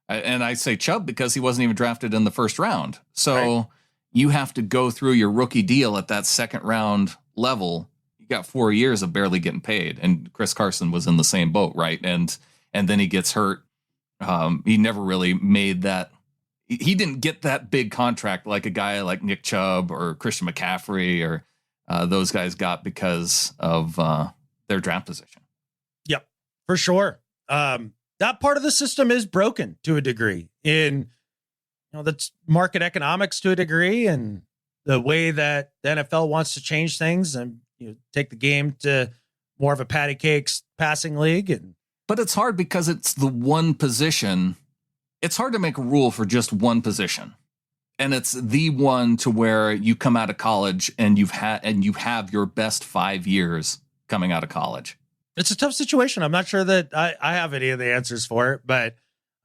and I say Chubb because he wasn't even drafted in the first round. So you have to go through your rookie deal at that second round level. You got 4 years of barely getting paid. And Chris Carson was in the same boat, right? And then he gets hurt. He never really made that. He didn't get that big contract like a guy like Nick Chubb or Christian McCaffrey or those guys got because of their draft position. Yep, for sure. That part of the system is broken to a degree in, that's market economics to a degree and the way that the NFL wants to change things and take the game to more of a patty cakes passing league. But it's hard because it's the one position. It's hard to make a rule for just one position. And it's the one to where you come out of college and you have your best 5 years coming out of college. It's a tough situation. I'm not sure that I have any of the answers for it, but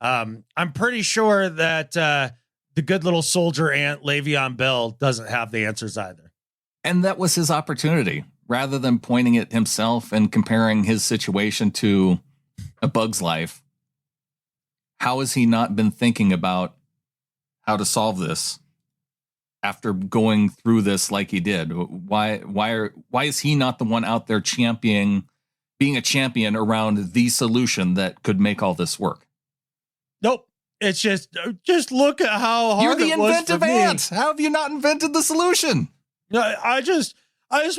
I'm pretty sure that the good little soldier ant Le'Veon Bell doesn't have the answers either. And that was his opportunity. Rather than pointing at himself and comparing his situation to A Bug's Life, how has he not been thinking about how to solve this after going through this like he did? Why is he not the one out there being a champion around the solution that could make all this work? Nope. It's just look at how hard you're the it was inventive for me. ant. How have you not invented the solution? I just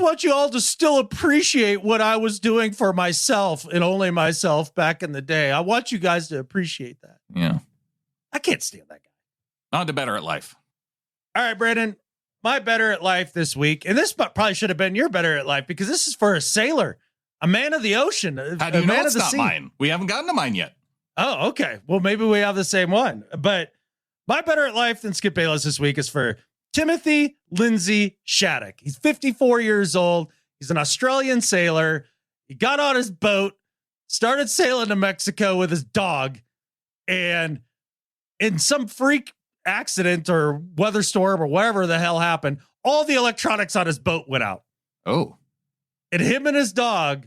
want you all to still appreciate what I was doing for myself and only myself back in the day. I want you guys to appreciate that. Yeah. I can't stand that guy. On to Better at Life. All right, Brandon, my Better at Life this week, and this probably should have been your Better at Life because this is for a sailor, a man of the ocean, How do you a know man it's of the not sea. mine? We haven't gotten to mine yet. Oh, okay. Well, maybe we have the same one. But my Better at Life than Skip Bayless this week is for Timothy Lindsay Shattuck. He's 54 years old. He's an Australian sailor. He got on his boat, started sailing to Mexico with his dog, and in some freak accident or weather storm or whatever the hell happened, all the electronics on his boat went out. Oh. And him and his dog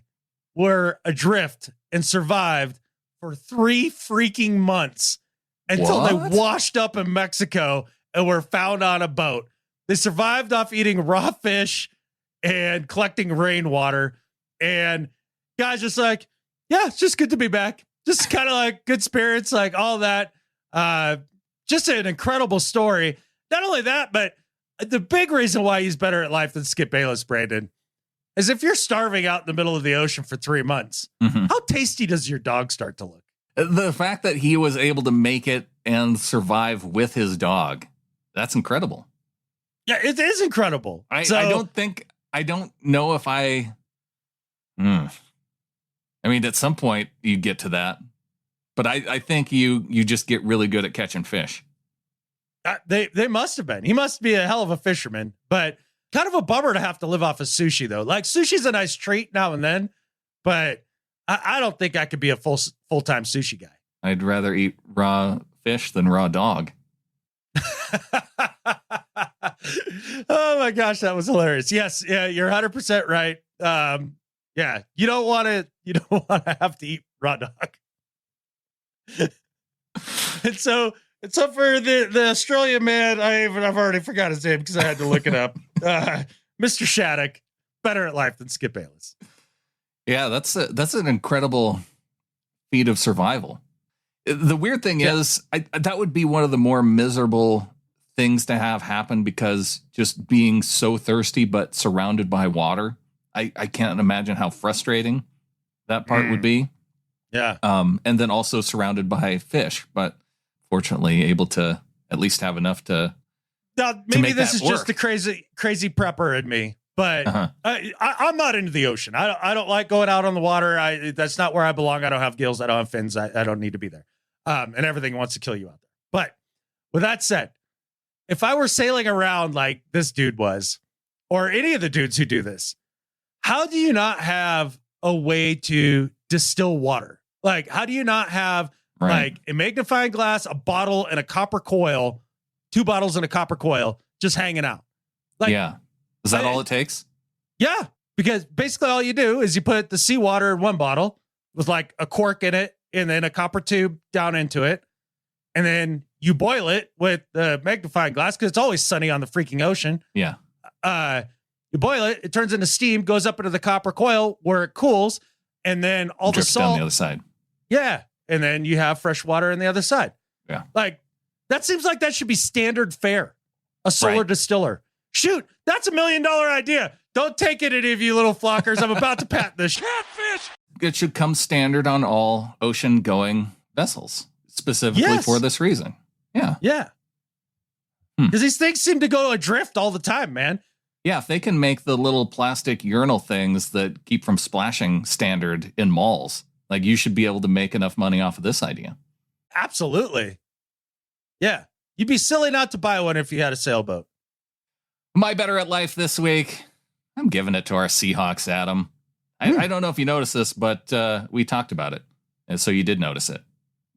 were adrift and survived for 3 freaking months until they washed up in Mexico and were found on a boat. They survived off eating raw fish and collecting rainwater. And guys just like, yeah, it's just good to be back. Just kind of like good spirits, like all that. Just an incredible story. Not only that, but the big reason why he's better at life than Skip Bayless, Brandon, is if you're starving out in the middle of the ocean for 3 months, how tasty does your dog start to look? The fact that he was able to make it and survive with his dog, that's incredible. Yeah, it is incredible. I don't know if I mean, at some point you get to that, but I think you just get really good at catching fish. They must have been. He must be a hell of a fisherman, but kind of a bummer to have to live off of sushi, though. Like, sushi's a nice treat now and then, but I don't think I could be a full-time sushi guy. I'd rather eat raw fish than raw dog. Oh my gosh, that was hilarious. Yes, yeah, you're 100% right. Yeah, you don't want to have to eat raw dog. and so for the Australian man, I've already forgot his name because I had to look it up. Mr. Shattuck, better at life than Skip Bayless. Yeah, that's an incredible feat of survival. The weird thing is, that would be one of the more miserable things to have happen, because just being so thirsty but surrounded by water, I can't imagine how frustrating that part would be. Yeah. And then also surrounded by fish, but fortunately able to at least have enough to. Now, maybe this is just the crazy prepper in me, but I'm not into the ocean. I don't like going out on the water. That's not where I belong. I don't have gills. I don't have fins. I don't need to be there. And everything wants to kill you out there. But with that said, if I were sailing around like this dude was, or any of the dudes who do this, how do you not have a way to distill water? Like, how do you not have like a magnifying glass, a bottle, and a copper coil, 2 bottles and a copper coil just hanging out? Like, yeah. Is that all it takes? Yeah. Because basically all you do is you put the seawater in one bottle with like a cork in it and then a copper tube down into it. And then you boil it with the magnifying glass because it's always sunny on the freaking ocean. Yeah. You boil it, it turns into steam, goes up into the copper coil where it cools, and then all the salt down the other side. Yeah. And then you have fresh water on the other side. Yeah. Like, that seems like that should be standard fare. A solar distiller. Shoot, that's $1 million idea. Don't take it, any of you little flockers. I'm about to patent this. Catfish! It should come standard on all ocean-going vessels, specifically for this reason. Yeah. Yeah. Because these things seem to go adrift all the time, man. Yeah, if they can make the little plastic urinal things that keep from splashing standard in malls, like, you should be able to make enough money off of this idea. Absolutely. Yeah. You'd be silly not to buy one if you had a sailboat. My better at life this week, I'm giving it to our Seahawks, Adam. I don't know if you noticed this, but we talked about it. And so you did notice it.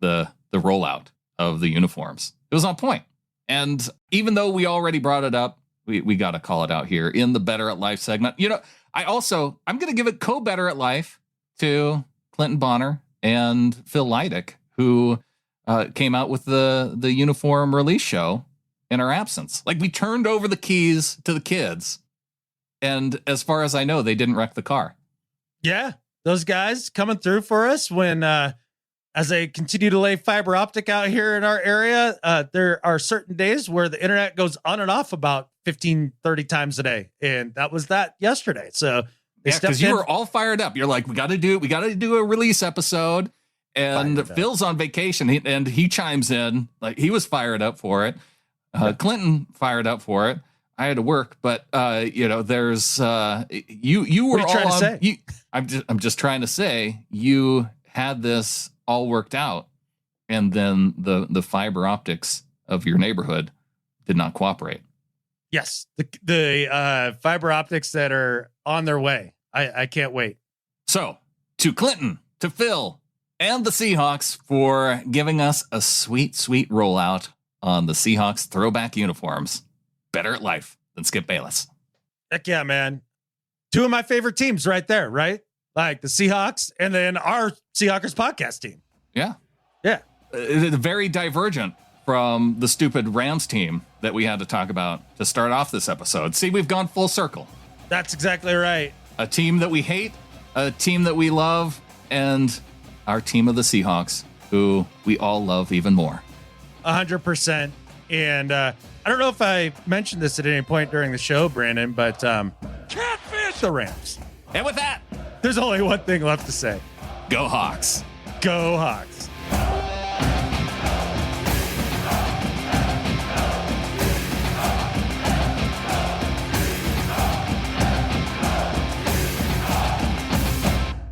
The rollout of the uniforms. It was on point. And even though we already brought it up, we got to call it out here in the Better at Life segment. You know, I'm going to give it co-better at life to Clinton Bonner and Phil Leidick, who came out with the uniform release show in our absence. Like, we turned over the keys to the kids, and as far as I know, they didn't wreck the car. Yeah, those guys coming through for us when as they continue to lay fiber optic out here in our area. There are certain days where the internet goes on and off about 15, 30 times a day, and that was that yesterday. So because you were all fired up. You're like, we got to do a release episode, and Phil's on vacation, and he chimes in like he was fired up for it. Clinton fired up for it. I had to work, but there's you were all on. I'm just trying to say you had this all worked out, and then the fiber optics of your neighborhood did not cooperate. Yes, the fiber optics that are on their way. I can't wait. So, to Clinton, to Phil, and the Seahawks for giving us a sweet, sweet rollout on the Seahawks throwback uniforms. Better at life than Skip Bayless. Heck yeah, man. 2 of my favorite teams right there, right? Like the Seahawks and then our Seahawkers podcast team. Yeah. Yeah. Very divergent from the stupid Rams team that we had to talk about to start off this episode. See, we've gone full circle. That's exactly right. A team that we hate, a team that we love, and our team of the Seahawks, who we all love even more. 100%. And I don't know if I mentioned this at any point during the show, Brandon, but catfish the Rams. And with that, there's only one thing left to say. go Hawks. Go Hawks.